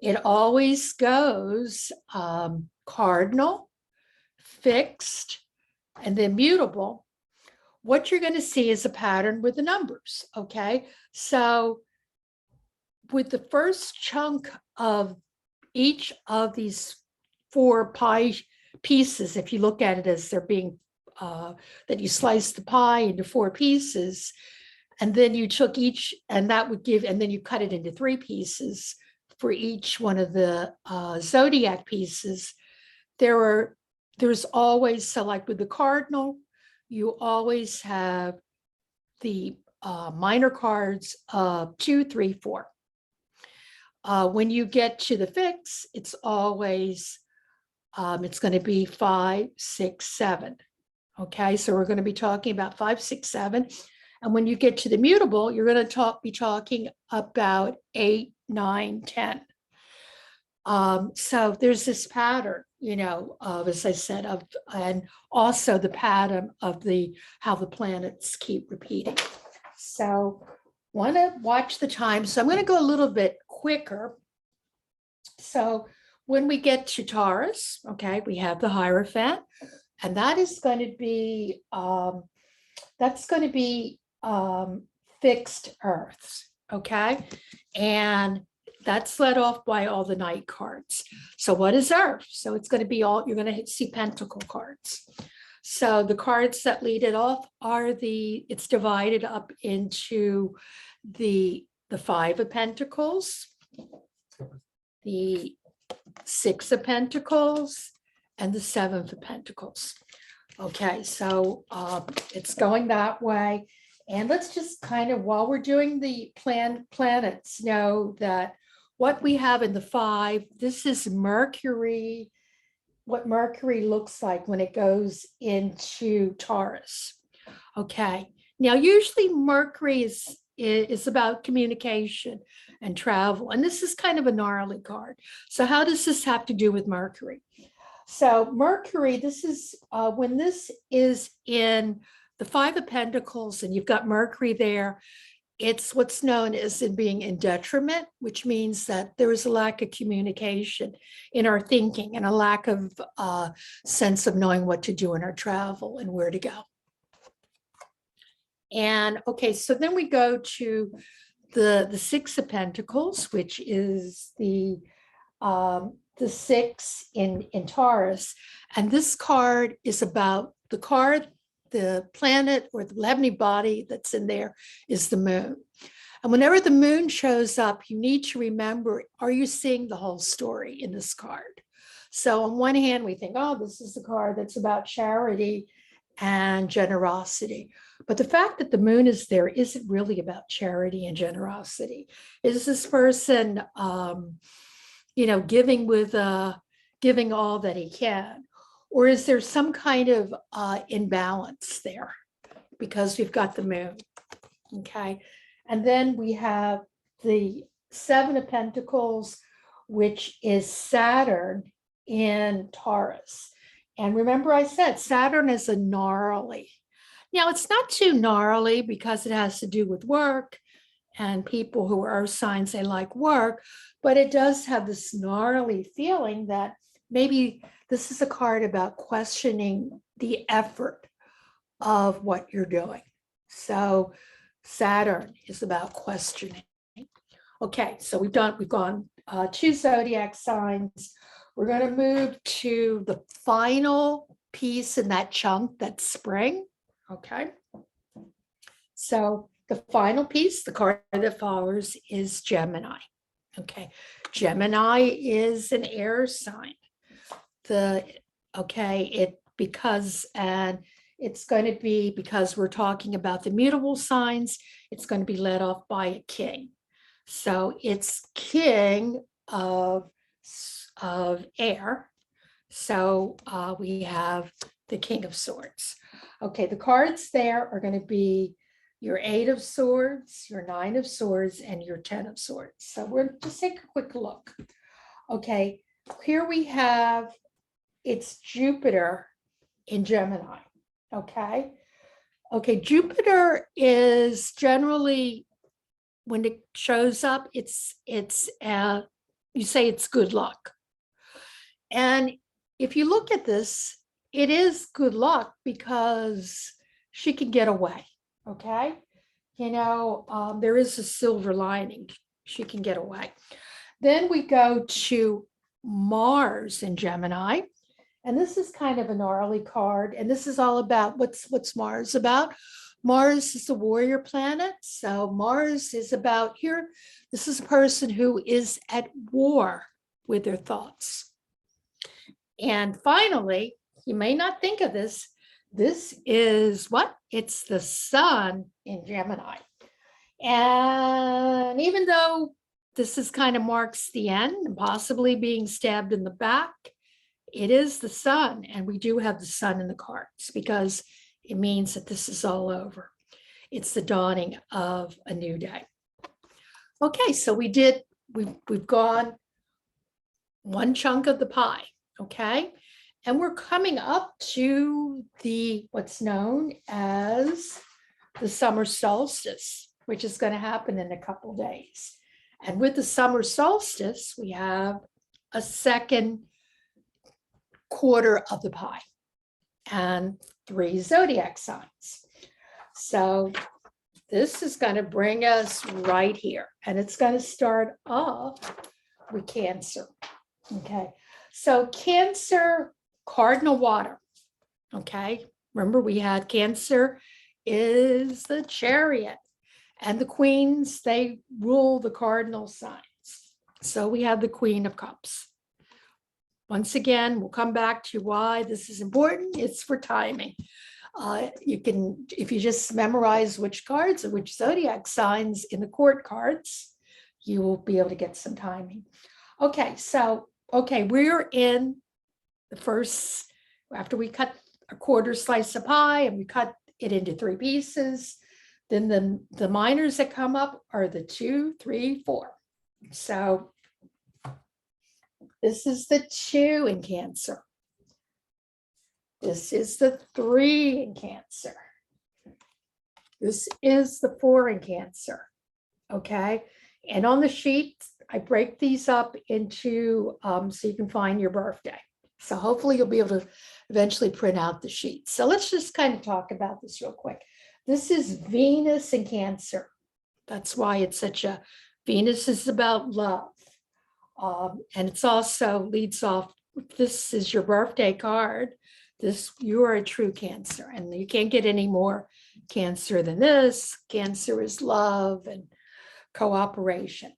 it always goes cardinal, fixed, and then mutable. What you're going to see is a pattern with the numbers, okay? So with the first chunk of each of these 4 pie pieces, if you look at it as they're being, that you slice the pie into 4 pieces, and then you took each, and that would give, and then you cut it into 3 pieces for each one of the zodiac pieces. There's always, so like with the cardinal, you always have the minor cards of 2, 3, 4. When you get to the fix, it's always, it's going to be 5, 6, 7. Okay, so we're going to be talking about 5, 6, 7. And when you get to the mutable, you're going to be talking about 8, 9, 10. So there's this pattern, of, as I said, and also the pattern of how the planets keep repeating. So want to watch the time. So I'm going to go a little bit quicker. So when we get to Taurus, okay, we have the Hierophant, and that is going to be, fixed earths, okay? And that's led off by all the night cards. So what is Earth? So it's going to be you're going to see pentacle cards. So the cards that lead it off are it's divided up into the 5 of Pentacles, the 6 of Pentacles, and the 7 of Pentacles. Okay, so it's going that way. And let's just kind of, while we're doing the planets, know that what we have in the 5, this is Mercury, what Mercury looks like when it goes into Taurus. Okay, now usually Mercury is about communication and travel, and this is kind of a gnarly card. So how does this have to do with Mercury? So Mercury, this is when this is in the 5 of Pentacles and you've got Mercury there, it's what's known as in being in detriment, which means that there is a lack of communication in our thinking and a lack of sense of knowing what to do in our travel and where to go. And okay, so then we go to the 6 of Pentacles, which is the 6 in Taurus. And this card is about the card, the planet or the heavenly body that's in there is the moon. And whenever the moon shows up, you need to remember, are you seeing the whole story in this card? So on one hand, we think, oh, this is the card that's about charity and generosity. But the fact that the moon is there isn't really about charity and generosity. Is this person, giving giving all that he can? Or is there some kind of imbalance there because we've got the moon? Okay. And then we have the 7 of Pentacles, which is Saturn in Taurus. And remember I said Saturn is a gnarly. Now it's not too gnarly because it has to do with work and people who are earth signs, they like work, but it does have this gnarly feeling that maybe this is a card about questioning the effort of what you're doing. So Saturn is about questioning. Okay, so we've gone 2 zodiac signs. We're going to move to the final piece in that chunk, that's spring. Okay, so the final piece, the card that follows, is Gemini. Okay, Gemini is an air sign. It's going to be, because we're talking about the mutable signs, it's going to be led off by a king. So it's king of air. So we have the King of Swords. Okay, the cards there are going to be your 8 of Swords, your 9 of Swords, and your 10 of Swords. So we're just take a quick look. Okay, here we have, it's Jupiter in Gemini. Okay, Jupiter is generally, when it shows up, you say it's good luck. And if you look at this, it is good luck because she can get away. Okay, there is a silver lining. She can get away. Then we go to Mars in Gemini. And this is kind of a gnarly card. And this is all about, what's Mars about? Mars is a warrior planet. So Mars is about here. This is a person who is at war with their thoughts. And finally, you may not think of this. This is what? It's the sun in Gemini. And even though this is kind of marks the end and possibly being stabbed in the back, it is the sun. And we do have the sun in the cards because it means that this is all over. It's the dawning of a new day. Okay, so we've gone one chunk of the pie, okay? And we're coming up to what's known as the summer solstice, which is going to happen in a couple days. And with the summer solstice, we have a second quarter of the pie and 3 zodiac signs. So this is going to bring us right here, and it's going to start off with Cancer. Okay, so Cancer, cardinal water. Okay, remember we had Cancer is the chariot, and the queens, they rule the cardinal signs. So we have the Queen of Cups. once again, we'll come back to why this is important. It's for timing. You can, if you just memorize which cards or which zodiac signs in the court cards, you will be able to get some timing. Okay, so, we're in the first, after we cut a quarter slice of pie and we cut it into 3 pieces, then the minors that come up are the 2, 3, 4. So this is the 2 in Cancer. This is the 3 in Cancer. This is the 4 in Cancer. Okay. And on the sheet, I break these up into so you can find your birthday. So hopefully you'll be able to eventually print out the sheet. So let's just kind of talk about this real quick. This is Venus in Cancer. That's why it's such a, Venus is about love. And it's also leads off, this is your birthday card. You are a true Cancer, and you can't get any more Cancer than this. Cancer is love and cooperation.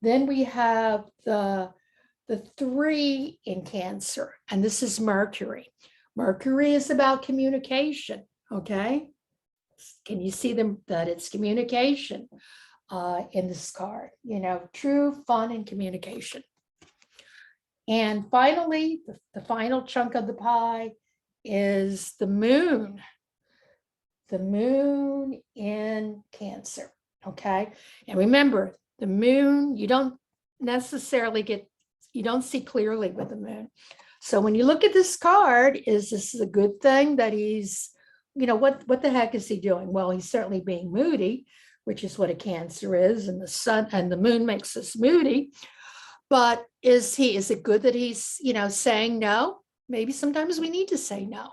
Then we have the 3 in Cancer, and this is Mercury. Mercury is about communication, okay? Can you see them that it's communication in this card? You know, true fun and communication. And finally, the final chunk of the pie is the Moon. The Moon in Cancer, okay? And remember, the Moon, you don't necessarily you don't see clearly with the Moon. So when you look at this card, this is a good thing that he's, you know, what the heck is he doing? Well, he's certainly being moody, which is what a Cancer is, and the sun and the Moon makes us moody. But is it good that he's, you know, saying no? Maybe sometimes we need to say no.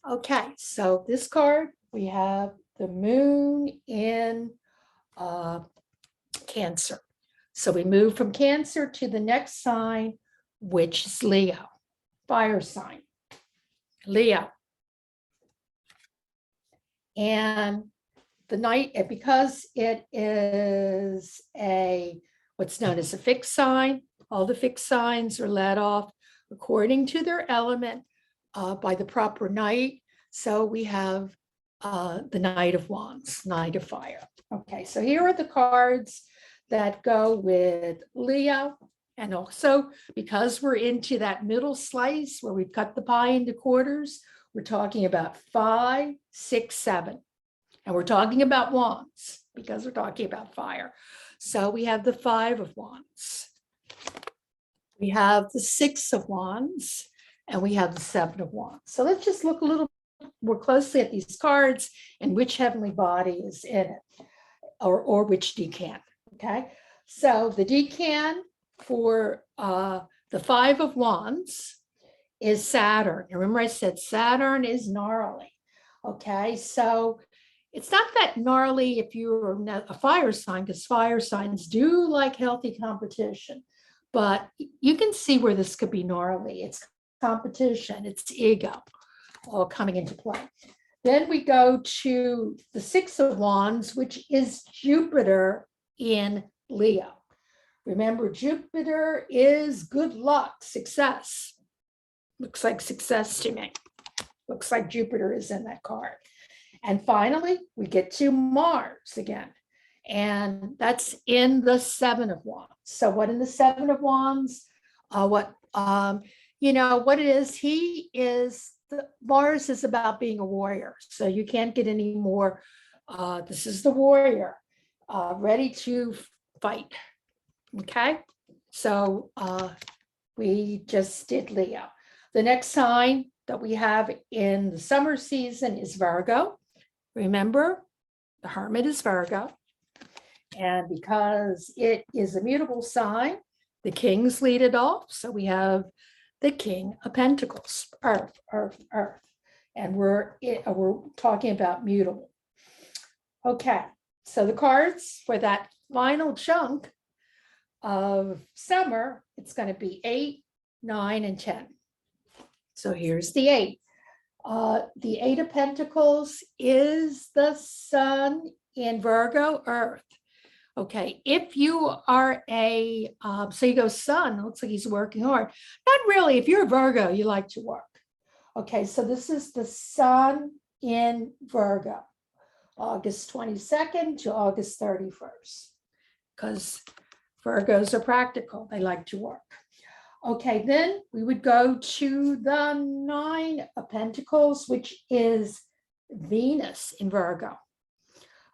Okay, so this card, we have the Moon in Cancer. So we move from Cancer to the next sign, which is Leo, fire sign, Leo. And the night, because it is what's known as a fixed sign, all the fixed signs are led off according to their element by the proper knight. So we have the Knight of Wands, Knight of Fire. Okay, so here are the cards that go with Leo. And also, because we're into that middle slice where we've cut the pie into quarters, we're talking about 5, 6, 7. And we're talking about wands because we're talking about fire. So we have the 5 of Wands. We have the 6 of Wands, and we have the 7 of Wands. So let's just look a little more closely at these cards and which heavenly body is in it, or which decan. Okay, so the decan for the 5 of Wands is Saturn. Remember, I said Saturn is gnarly. Okay, so it's not that gnarly if you're a fire sign, because fire signs do like healthy competition. But you can see where this could be gnarly. It's competition, it's ego, all coming into play. Then we go to the 6 of Wands, which is Jupiter in Leo. Remember, Jupiter is good luck, success. Looks like success to me. Looks like Jupiter is in that card. And finally, we get to Mars again. And that's in the 7 of Wands. So what in the 7 of Wands? What it is, Mars is about being a warrior. So you can't get any more. This is the warrior, ready to fight. Okay, so we just did Leo. The next sign that we have in the summer season is Virgo. Remember, the Hermit is Virgo. And because it is a mutable sign, the kings lead it off. So we have the King of Pentacles, Earth. And we're talking about mutable. Okay, so the cards for that final chunk of summer, it's going to be 8, 9, and 10. So here's the 8. The 8 of Pentacles is the Sun in Virgo, Earth. Okay, if you are so you go sun, looks like he's working hard. Not really. If you're a Virgo, you like to work. Okay, so this is the sun in Virgo, August 22nd to August 31st, because Virgos are practical. They like to work. Okay, then we would go to the Nine of Pentacles, which is Venus in Virgo.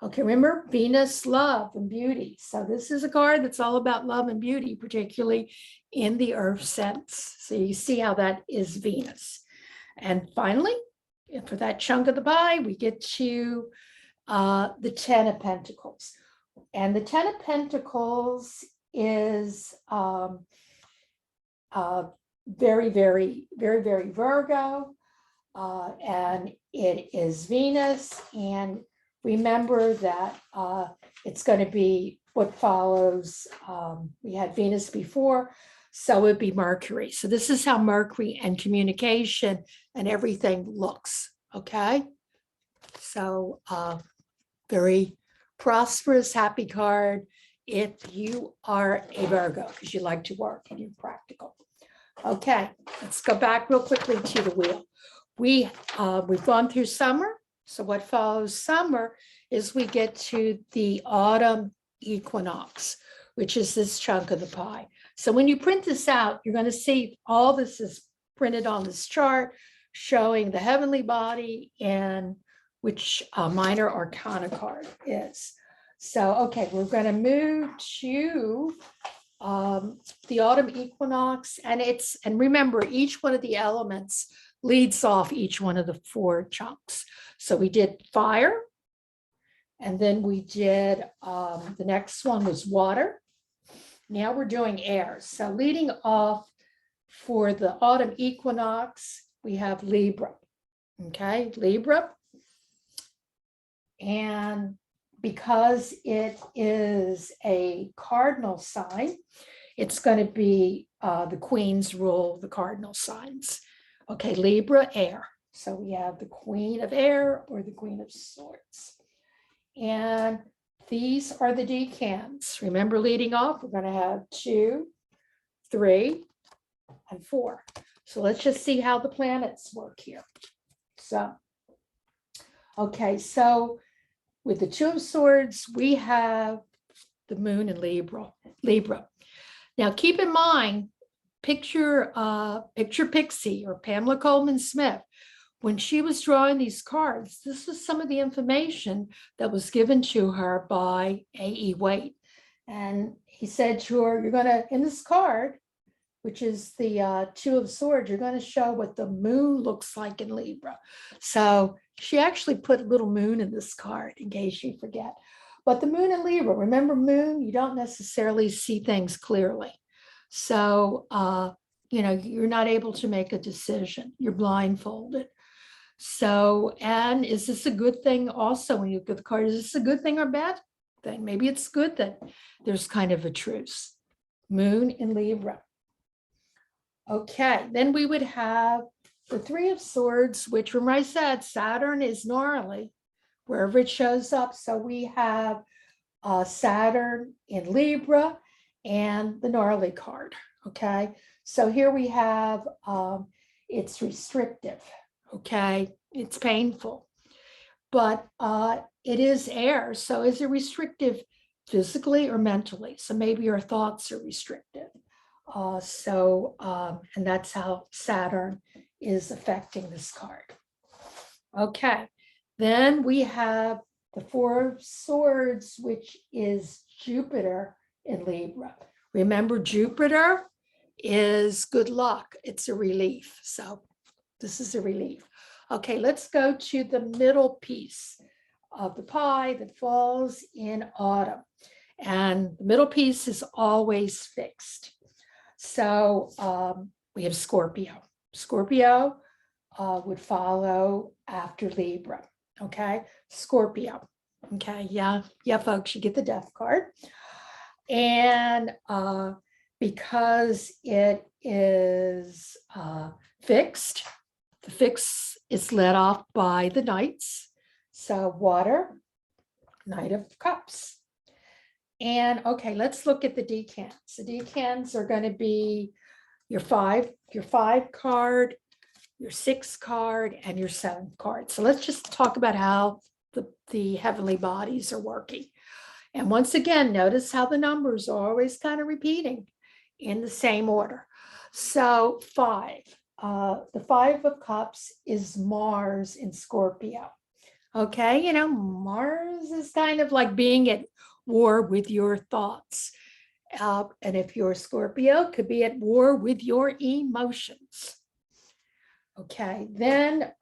Okay, remember Venus, love and beauty. So this is a card that's all about love and beauty, particularly in the earth sense. So you see how that is Venus. And finally, for that chunk of the pie, we get to the Ten of Pentacles. And the Ten of Pentacles is very, very, very, very Virgo. And it is Venus. And remember that it's going to be what follows. We had Venus before, so it would be Mercury. So this is how Mercury and communication and everything looks. Okay. So very prosperous, happy card if you are a Virgo, because you like to work and you're practical. Okay, let's go back real quickly to the wheel. We've gone through summer. So what follows summer is we get to the autumn equinox, which is this chunk of the pie. So when you print this out, you're going to see all this is printed on this chart showing the heavenly body and which minor arcana card is. So, okay, we're going to move to the autumn equinox, and remember, each one of the elements leads off each one of the four chunks. So we did fire, and then we did, the next one was water. Now we're doing air. So leading off for the autumn equinox, we have Libra. Okay, Libra. And because it is a cardinal sign, it's going to be the Queen's rule, the cardinal signs. Okay, Libra, air. So we have the Queen of Air or the Queen of Swords. And these are the decans. Remember, leading off, we're going to have 2, 3, and 4. So let's just see how the planets work here. So, okay, so with the 2 of Swords, we have the moon in Libra. Now, keep in mind, picture Pixie or Pamela Coleman Smith. When she was drawing these cards, this was some of the information that was given to her by A.E. Waite. And he said to her, you're going to, in this card, which is the 2 of Swords, you're going to show what the moon looks like in Libra. So she actually put a little moon in this card in case you forget. But the moon in Libra, remember moon, you don't necessarily see things clearly. So, you're not able to make a decision. You're blindfolded. So, and is this a good thing also when you look at the card? Is this a good thing or bad thing? Maybe it's good that there's kind of a truce. Moon in Libra. Okay, then we would have the 3 of Swords, which, remember I said Saturn is gnarly wherever it shows up. So we have Saturn in Libra and the gnarly card. Okay, so here we have it's restrictive. Okay, it's painful, but it is air. So is it restrictive physically or mentally? So maybe your thoughts are restrictive. And that's how Saturn is affecting this card. Okay, then we have the 4 of Swords, which is Jupiter in Libra. Remember, Jupiter is good luck. It's a relief. So this is a relief. Okay, let's go to the middle piece of the pie that falls in autumn. And the middle piece is always fixed. So we have Scorpio. Scorpio would follow after Libra. Okay, Scorpio. Okay, yeah, folks, you get the death card. And because it is fixed, the fix is led off by the knights. So water, Knight of Cups. And okay, let's look at the decans. The decans are going to be your five card, your 6 card, and your 7 card. So let's just talk about how the heavenly bodies are working. And once again, notice how the numbers are always kind of repeating in the same order. So 5, the 5 of Cups is Mars in Scorpio. Okay, Mars is kind of like being at war with your thoughts. And if you're Scorpio, could be at war with your emotions. Okay, then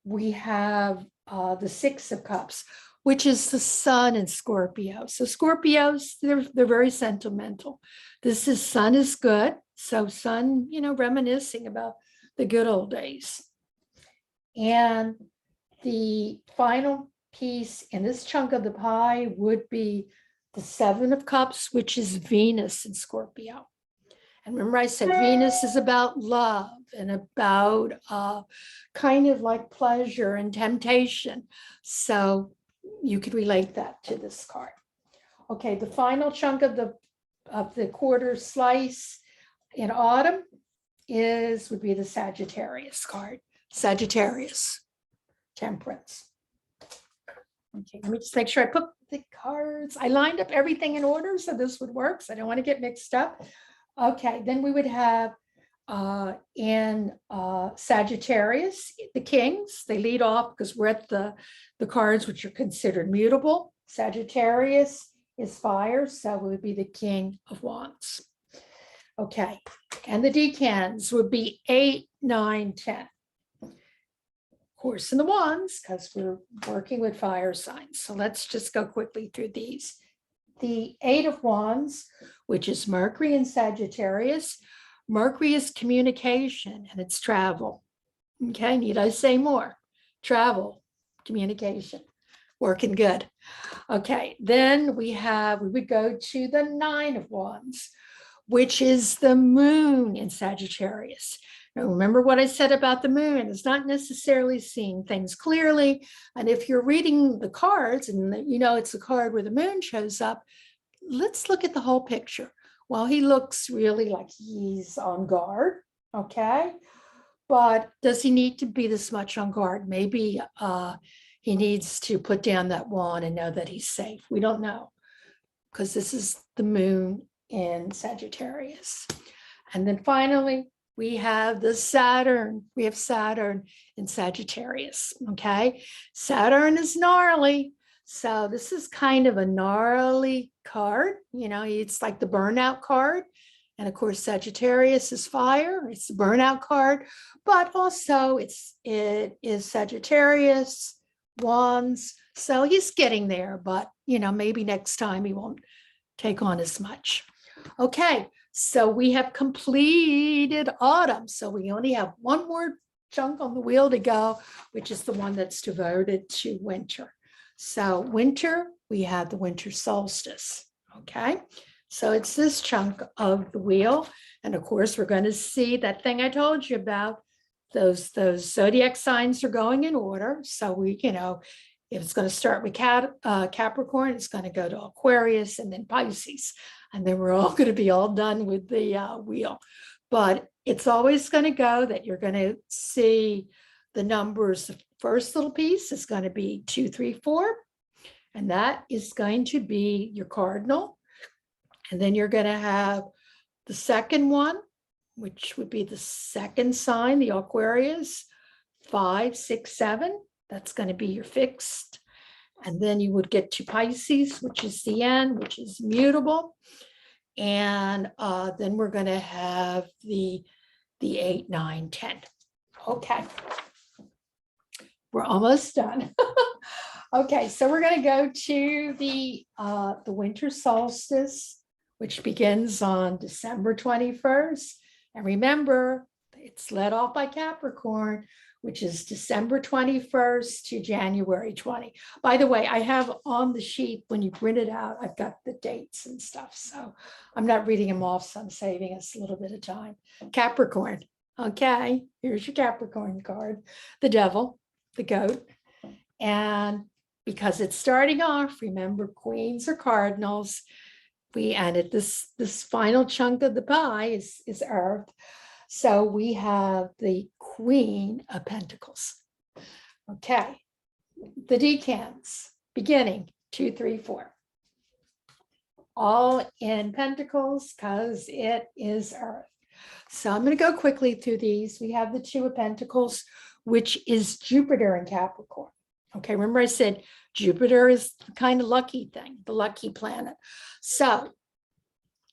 we have the 6 of Cups, which is the Sun in Scorpio. So Scorpios, they're very sentimental. This is Sun is good. So Sun, reminiscing about the good old days. And the final piece in this chunk of the pie would be the 7 of Cups, which is Venus in Scorpio. And remember I said Venus is about love and about kind of like pleasure and temptation. So you could relate that to this card. Okay, the final chunk of the quarter slice in autumn would be the Sagittarius card. Sagittarius, Temperance. Okay, let me just make sure I put the cards. I lined up everything in order so this would work. So I don't want to get mixed up. Okay, then we would have in Sagittarius, the Kings. They lead off because we're at the cards which are considered mutable. Sagittarius is fire, so it would be the King of Wands. Okay, and the decans would be 8, 9, 10. Course in the Wands, because we're working with fire signs. So let's just go quickly through these. The 8 of Wands, which is Mercury in Sagittarius. Mercury is communication and it's travel. Okay, need I say more? Travel, communication, working good. Okay, then we would go to the 9 of Wands, which is the Moon in Sagittarius. Now, remember what I said about the moon. It's not necessarily seeing things clearly. And if you're reading the cards and it's a card where the moon shows up, let's look at the whole picture. Well, he looks really like he's on guard, okay? But does he need to be this much on guard? Maybe he needs to put down that wand and know that he's safe. We don't know, because this is the moon in Sagittarius. And then finally, we have the Saturn. We have Saturn in Sagittarius, okay? Saturn is gnarly. So this is kind of a gnarly card. It's like the burnout card. And of course, Sagittarius is fire. It's the burnout card. But also it is Sagittarius, Wands. So he's getting there. But, maybe next time he won't take on as much. Okay. So we have completed autumn. So we only have one more chunk on the wheel to go, which is the one that's devoted to winter. So winter, we have the winter solstice. Okay. So it's this chunk of the wheel. And of course, we're going to see that thing I told you about. Those zodiac signs are going in order. So if it's going to start with Capricorn, it's going to go to Aquarius and then Pisces. And then we're all going to be all done with the wheel. But it's always going to go that you're going to see the numbers. The first little piece is going to be 2, 3, 4. And that is going to be your cardinal. And then you're going to have the second one, which would be the second sign, the Aquarius, 5, 6, 7. That's going to be your fixed. And then you would get to Pisces, which is the end, which is mutable. And then we're going to have the 8, 9, 10. Okay. We're almost done. Okay, so we're going to go to the winter solstice, which begins on December 21st. And remember, it's led off by Capricorn, which is December 21st to January 20. By the way, I have on the sheet, when you print it out, I've got the dates and stuff. So I'm not reading them off, so I'm saving us a little bit of time. Capricorn. Okay, here's your Capricorn card. The devil, the goat. And because it's starting off, remember, queens are cardinals. And at this final chunk of the pie is Earth. So we have the Queen of Pentacles. Okay, the decans, beginning 2, 3, 4. All in Pentacles because it is Earth. So I'm going to go quickly through these. We have the 2 of Pentacles, which is Jupiter in Capricorn. Okay, remember I said Jupiter is the kind of lucky thing, the lucky planet. So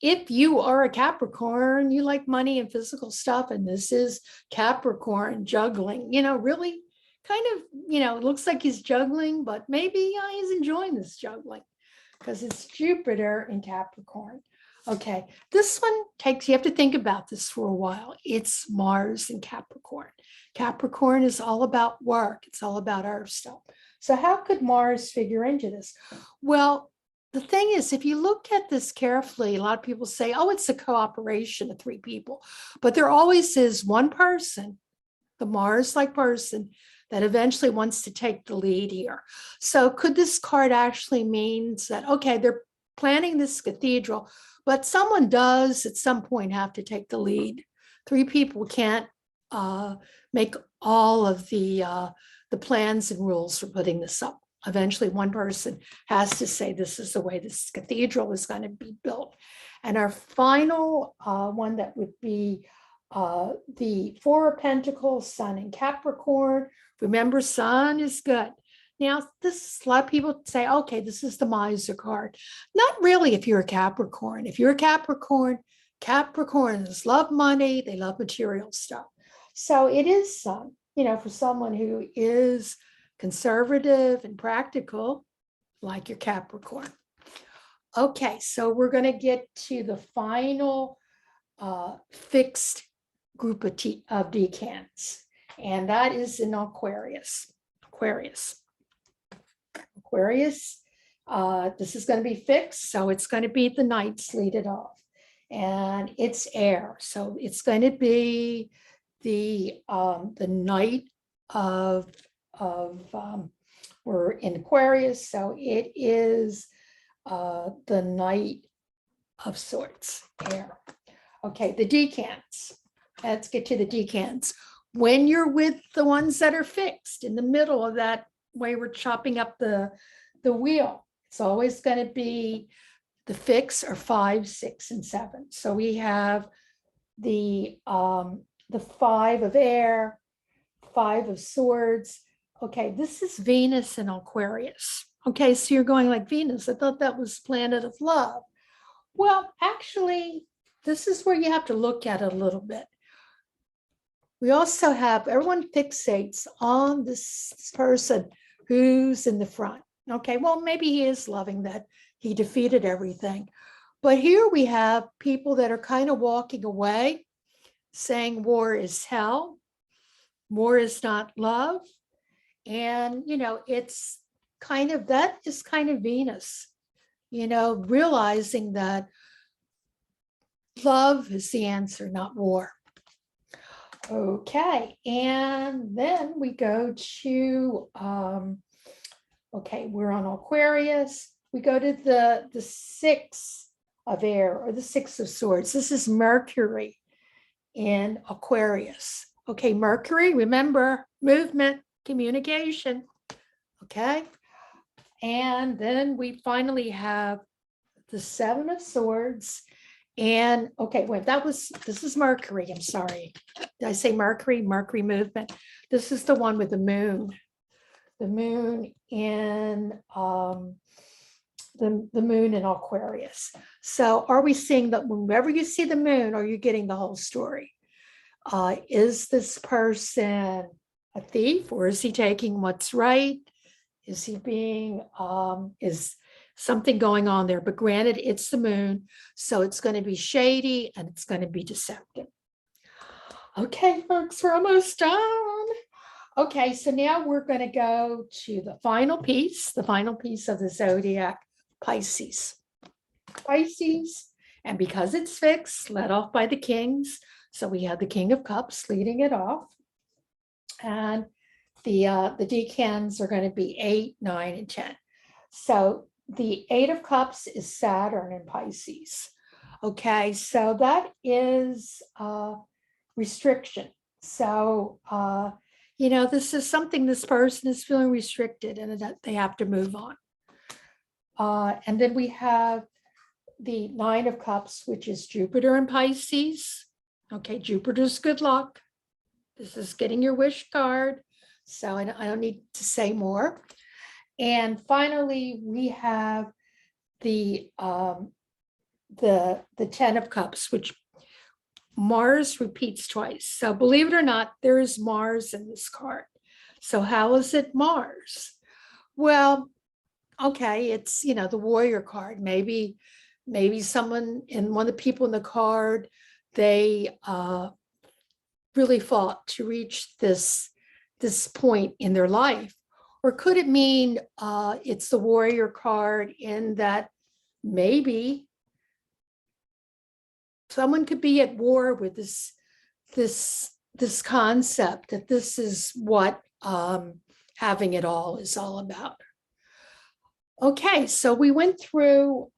if you are a Capricorn, you like money and physical stuff, and this is Capricorn juggling, really kind of, it looks like he's juggling, but maybe he's enjoying this juggling because it's Jupiter in Capricorn. Okay, this one you have to think about this for a while. It's Mars in Capricorn. Capricorn is all about work. It's all about our stuff. So how could Mars figure into this? Well, the thing is, if you look at this carefully, a lot of people say, oh, it's a cooperation of 3 people. But there always is one person, the Mars-like person, that eventually wants to take the lead here. So could this card actually means that, okay, they're planning this cathedral, but someone does at some point have to take the lead. 3 people can't make all of the plans and rules for putting this up. Eventually, one person has to say, this is the way this cathedral is going to be built. And our final one that would be the 4 of Pentacles, Sun in Capricorn. Remember, Sun is good. Now, a lot of people say, okay, this is the miser card. Not really if you're a Capricorn. If you're a Capricorn, Capricorns love money. They love material stuff. So it is Sun, for someone who is conservative and practical, like your Capricorn. Okay, so we're going to get to the final fixed group of decans, and that is in Aquarius. This is going to be fixed, so it's going to be the Knights lead it off, and it's air, so it's going to be the Knight of we're in Aquarius, so it is the Knight of Swords, air. Okay, the decans. Let's get to the decans. When you're with the ones that are fixed in the middle of that way we're chopping up the wheel, it's always going to be the fix are 5, 6, and 7. So we have the 5 of air, 5 of swords. Okay, this is Venus in Aquarius. Okay, so you're going like Venus. I thought that was planet of love. Well, actually, this is where you have to look at it a little bit. We also have, everyone fixates on this person who's in the front. Okay, well, maybe he is loving that he defeated everything. But here we have people that are kind of walking away, saying war is hell, war is not love. And, it's kind of, that is kind of Venus, realizing that love is the answer, not war. Okay, and then we go to, okay, we're on Aquarius. We go to the 6 of air, or the 6 of swords. This is Mercury in Aquarius. Okay, Mercury, remember, movement, communication. Okay, and then we finally have the 7 of swords. And okay, wait, this is Mercury. I'm sorry. Did I say Mercury? Mercury movement. This is the one with the moon. The moon in the moon in Aquarius. So are we seeing that whenever you see the moon, are you getting the whole story? Is this person a thief, or is he taking what's right? Is he being, is something going on there? But granted, it's the moon, so it's going to be shady and it's going to be deceptive. Okay, folks, we're almost done. Okay, so now we're going to go to the final piece of the zodiac, Pisces. Pisces, and because it's fixed, led off by the kings, so we have the King of Cups leading it off. And the decans are going to be 8, 9, and 10. So the 8 of Cups is Saturn in Pisces. Okay, so that is restriction. So, this is something this person is feeling restricted and that they have to move on. And then we have the 9 of Cups, which is Jupiter in Pisces. Okay, Jupiter's good luck. This is getting your wish card. So I don't need to say more. And finally, we have the 10 of Cups, which Mars repeats twice. So believe it or not, there is Mars in this card. So how is it Mars? Well, okay, it's, the warrior card. Maybe someone in one of the people in the card, they really fought to reach this point in their life. Or could it mean it's the warrior card in that maybe someone could be at war with this concept that this is what having it all is all about. Okay, so we went through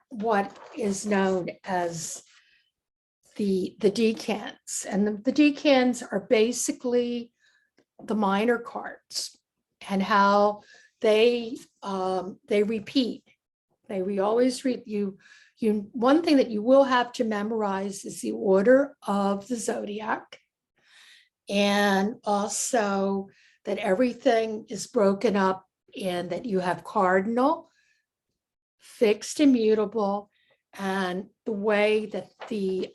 what is known as the decans, and the decans are basically the minor cards and how they repeat. We always read you. One thing that you will have to memorize is the order of the zodiac, and also that everything is broken up in that you have cardinal, fixed, immutable, and the way that the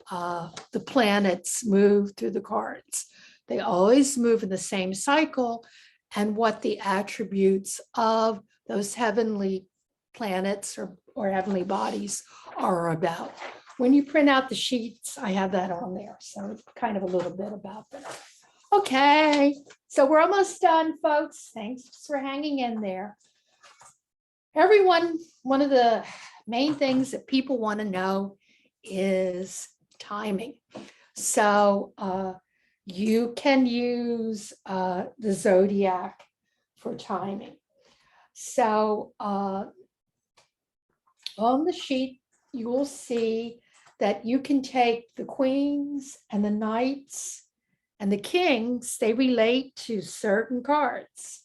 planets move through the cards. They always move in the same cycle, and what the attributes of those heavenly planets or heavenly bodies are about. When you print out the sheets, I have that on there. So it's kind of a little bit about that. Okay, so we're almost done, folks. Thanks for hanging in there. Everyone, one of the main things that people want to know is timing. So you can use the zodiac for timing. So on the sheet, you will see that you can take the queens and the knights and the kings. They relate to certain cards,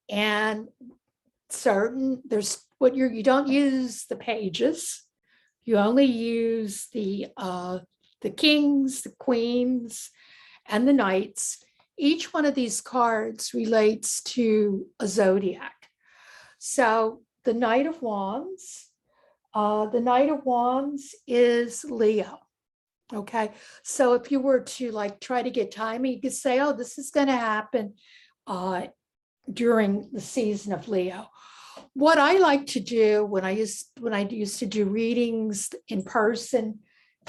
and there's what you don't use the pages. You only use the kings, the queens, and the knights. Each one of these cards relates to a zodiac. So the Knight of Wands. The Knight of Wands is Leo. Okay, so if you were to try to get timing, you could say, oh, this is going to happen during the season of Leo. What I like to do when I used to do readings in person,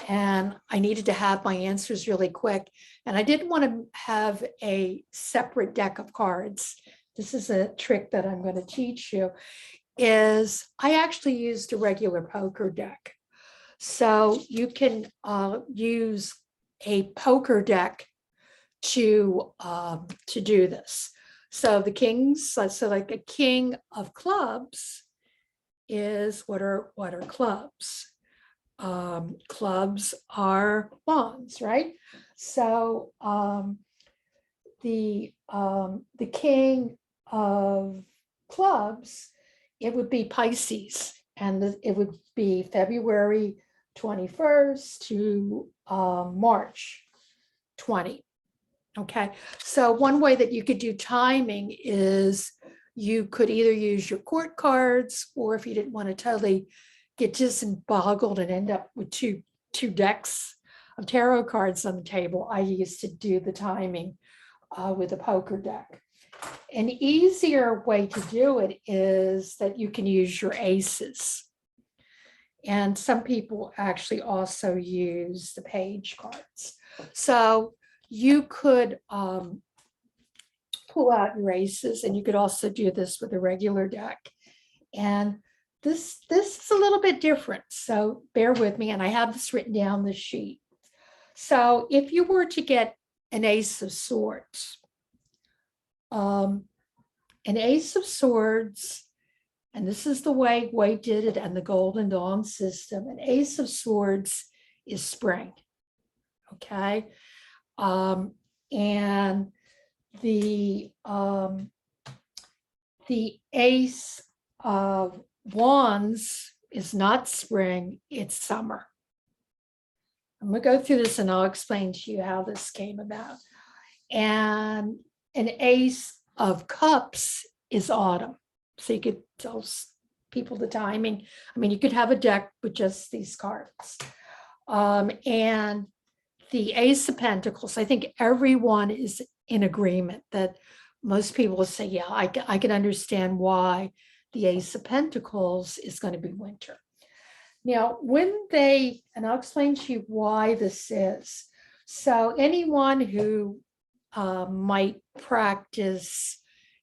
and I needed to have my answers really quick, and I didn't want to have a separate deck of cards. This is a trick that I'm going to teach you, is I actually used a regular poker deck. So you can use a poker deck to do this. So the kings, so like a king of clubs is what are clubs? Clubs are wands, right? So the king of clubs, it would be Pisces, and it would be February 21st to March 20. Okay, so one way that you could do timing is you could either use your court cards, or if you didn't want to totally get disemboggled and end up with two decks of tarot cards on the table, I used to do the timing with a poker deck. An easier way to do it is that you can use your aces. And some people actually also use the page cards. So you could pull out your aces, and you could also do this with a regular deck. And this is a little bit different, so bear with me. And I have this written down the sheet. So if you were to get an ace of swords, an Ace of Swords, and this is the way White did it and the Golden Dawn system. An Ace of Swords is spring, okay? And the Ace of Wands is not spring, it's summer. I'm going to go through this and I'll explain to you how this came about. And an Ace of Cups is autumn. So you could tell people the timing. I mean, you could have a deck with just these cards. And the Ace of Pentacles, I think everyone is in agreement that most people will say, yeah, I can understand why the Ace of Pentacles is going to be winter. Now, and I'll explain to you why this is. So anyone who might practice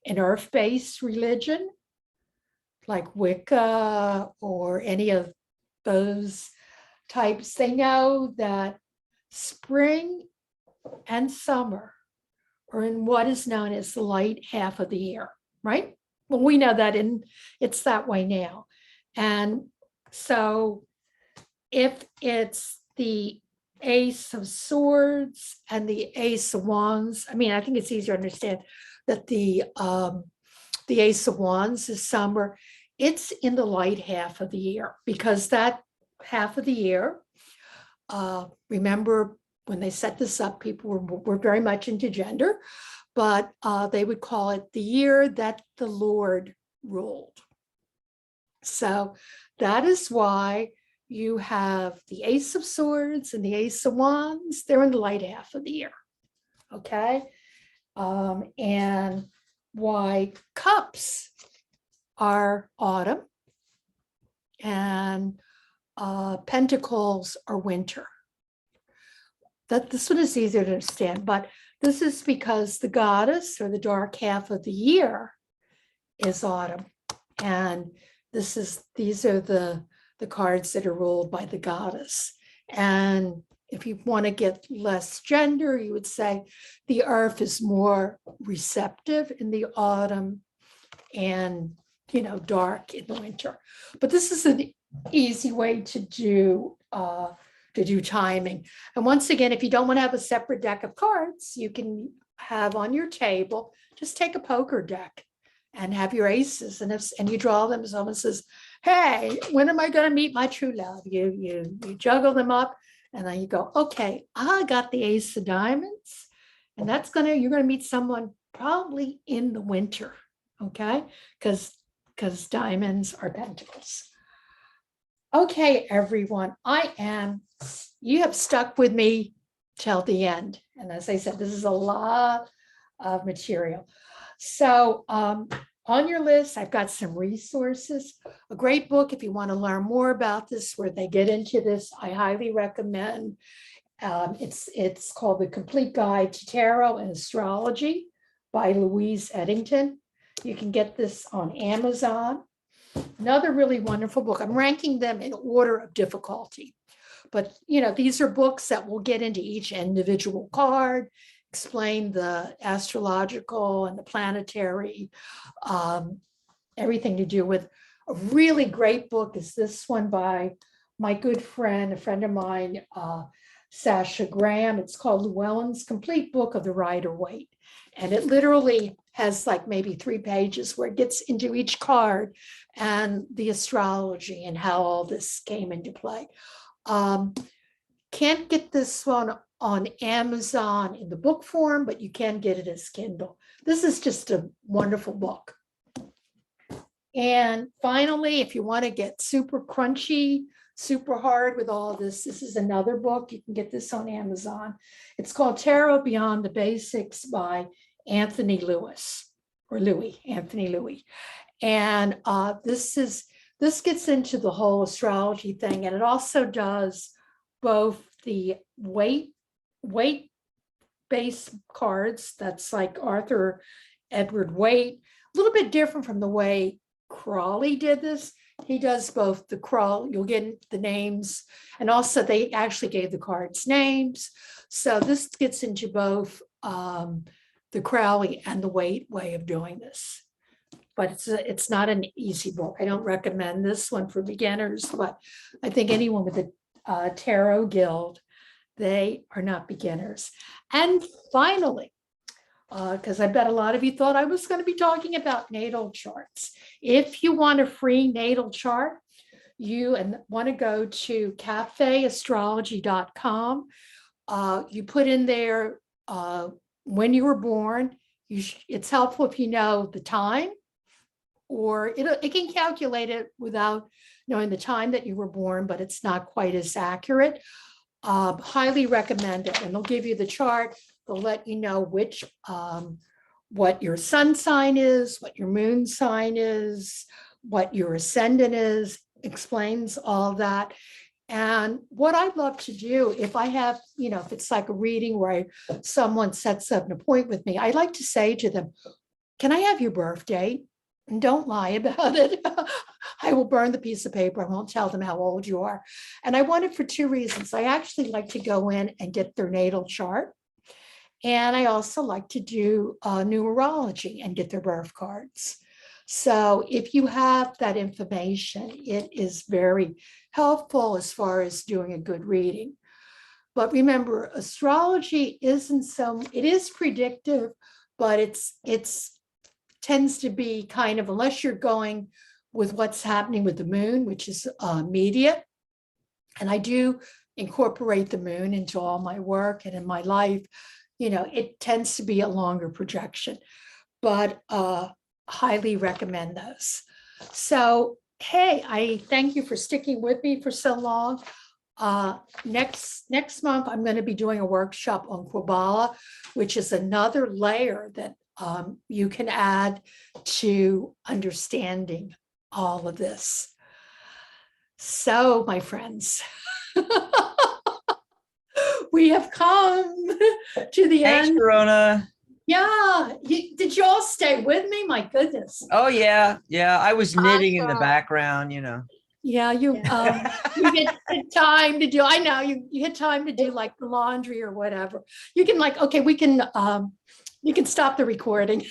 an earth-based religion, like Wicca or any of those types, they know that spring and summer are in what is known as the light half of the year, right? Well, we know that, and it's that way now. And so if it's the Ace of Swords and the Ace of Wands, I mean, I think it's easier to understand that the Ace of Wands is summer. It's in the light half of the year, because that half of the year, remember when they set this up, people were very much into gender, but they would call it the year that the Lord ruled. So that is why you have the Ace of Swords and the Ace of Wands. They're in the light half of the year, okay? And why Cups are autumn and Pentacles are winter. This one is easier to understand, but this is because the goddess, or the dark half of the year, is autumn. And these are the cards that are ruled by the goddess. And if you want to get less gender, you would say the earth is more receptive in the autumn and, dark in the winter. But this is an easy way to do timing. And once again, if you don't want to have a separate deck of cards, you can have on your table, just take a poker deck and have your aces, and you draw them. Someone says, hey, when am I going to meet my true love? You juggle them up, and then you go, okay, I got the Ace of Diamonds, and you're going to meet someone probably in the winter, okay? Because diamonds are pentacles. Okay, everyone, you have stuck with me till the end. And as I said, this is a lot of material. So on your list, I've got some resources. A great book, if you want to learn more about this, where they get into this, I highly recommend. It's called The Complete Guide to Tarot and Astrology by Louise Eddington. You can get this on Amazon. Another really wonderful book. I'm ranking them in order of difficulty. But, these are books that will get into each individual card, explain the astrological and the planetary, everything to do with. A really great book is this one by my good friend, a friend of mine, Sasha Graham. It's called Llewellyn's Complete Book of the Rider-Waite. And it literally has like maybe 3 pages where it gets into each card and the astrology and how all this came into play. Can't get this one on Amazon in the book form, but you can get it as Kindle. This is just a wonderful book. And finally, if you want to get super crunchy, super hard with all this, this is another book. You can get this on Amazon. It's called Tarot Beyond the Basics by Anthony Louis. And this gets into the whole astrology thing, and it also does both the weight-based cards, that's like Arthur Edward Waite, a little bit different from the way Crawley did this. He does both the Crawl, you'll get the names, and also they actually gave the cards names. So this gets into both the Crowley and the Waite way of doing this. But it's not an easy book. I don't recommend this one for beginners, but I think anyone with a Tarot Guild, they are not beginners. And finally, because I bet a lot of you thought I was going to be talking about natal charts. If you want a free natal chart, you want to go to cafeastrology.com. You put in there when you were born. It's helpful if you know the time, or it can calculate it without knowing the time that you were born, but it's not quite as accurate. Highly recommend it. And they'll give you the chart. They'll let you know which what your sun sign is, what your moon sign is, what your ascendant is, explains all that. And what I'd love to do, if I have, if it's like a reading where someone sets up an appointment with me, I like to say to them, can I have your birth date? And don't lie about it. I will burn the piece of paper. I won't tell them how old you are. And I want it for two reasons. I actually like to go in and get their natal chart. And I also like to do numerology and get their birth cards. So if you have that information, it is very helpful as far as doing a good reading. But remember, astrology it is predictive, but it's tends to be kind of, unless you're going with what's happening with the moon, which is immediate. And I do incorporate the moon into all my work and in my life. It tends to be a longer projection, but highly recommend those. So, hey, I thank you for sticking with me for so long. Next month, I'm going to be doing a workshop on Kabbalah, which is another layer that you can add to understanding all of this. So, my friends, we have come to the Thanks, end. Sharonah. Yeah. Did you all stay with me? My goodness. Oh, yeah. Yeah. I was knitting in the Awesome. background, Yeah, you get time to do, I know you had time to do like the laundry or whatever. You can okay, you can stop the recording.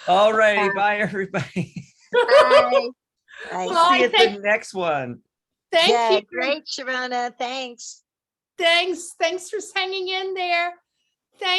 All righty. Bye, everybody. Bye. Bye. Well, See you at the next one. Thank Yeah, you. great, Sharonah. Thanks. Thanks for hanging in there.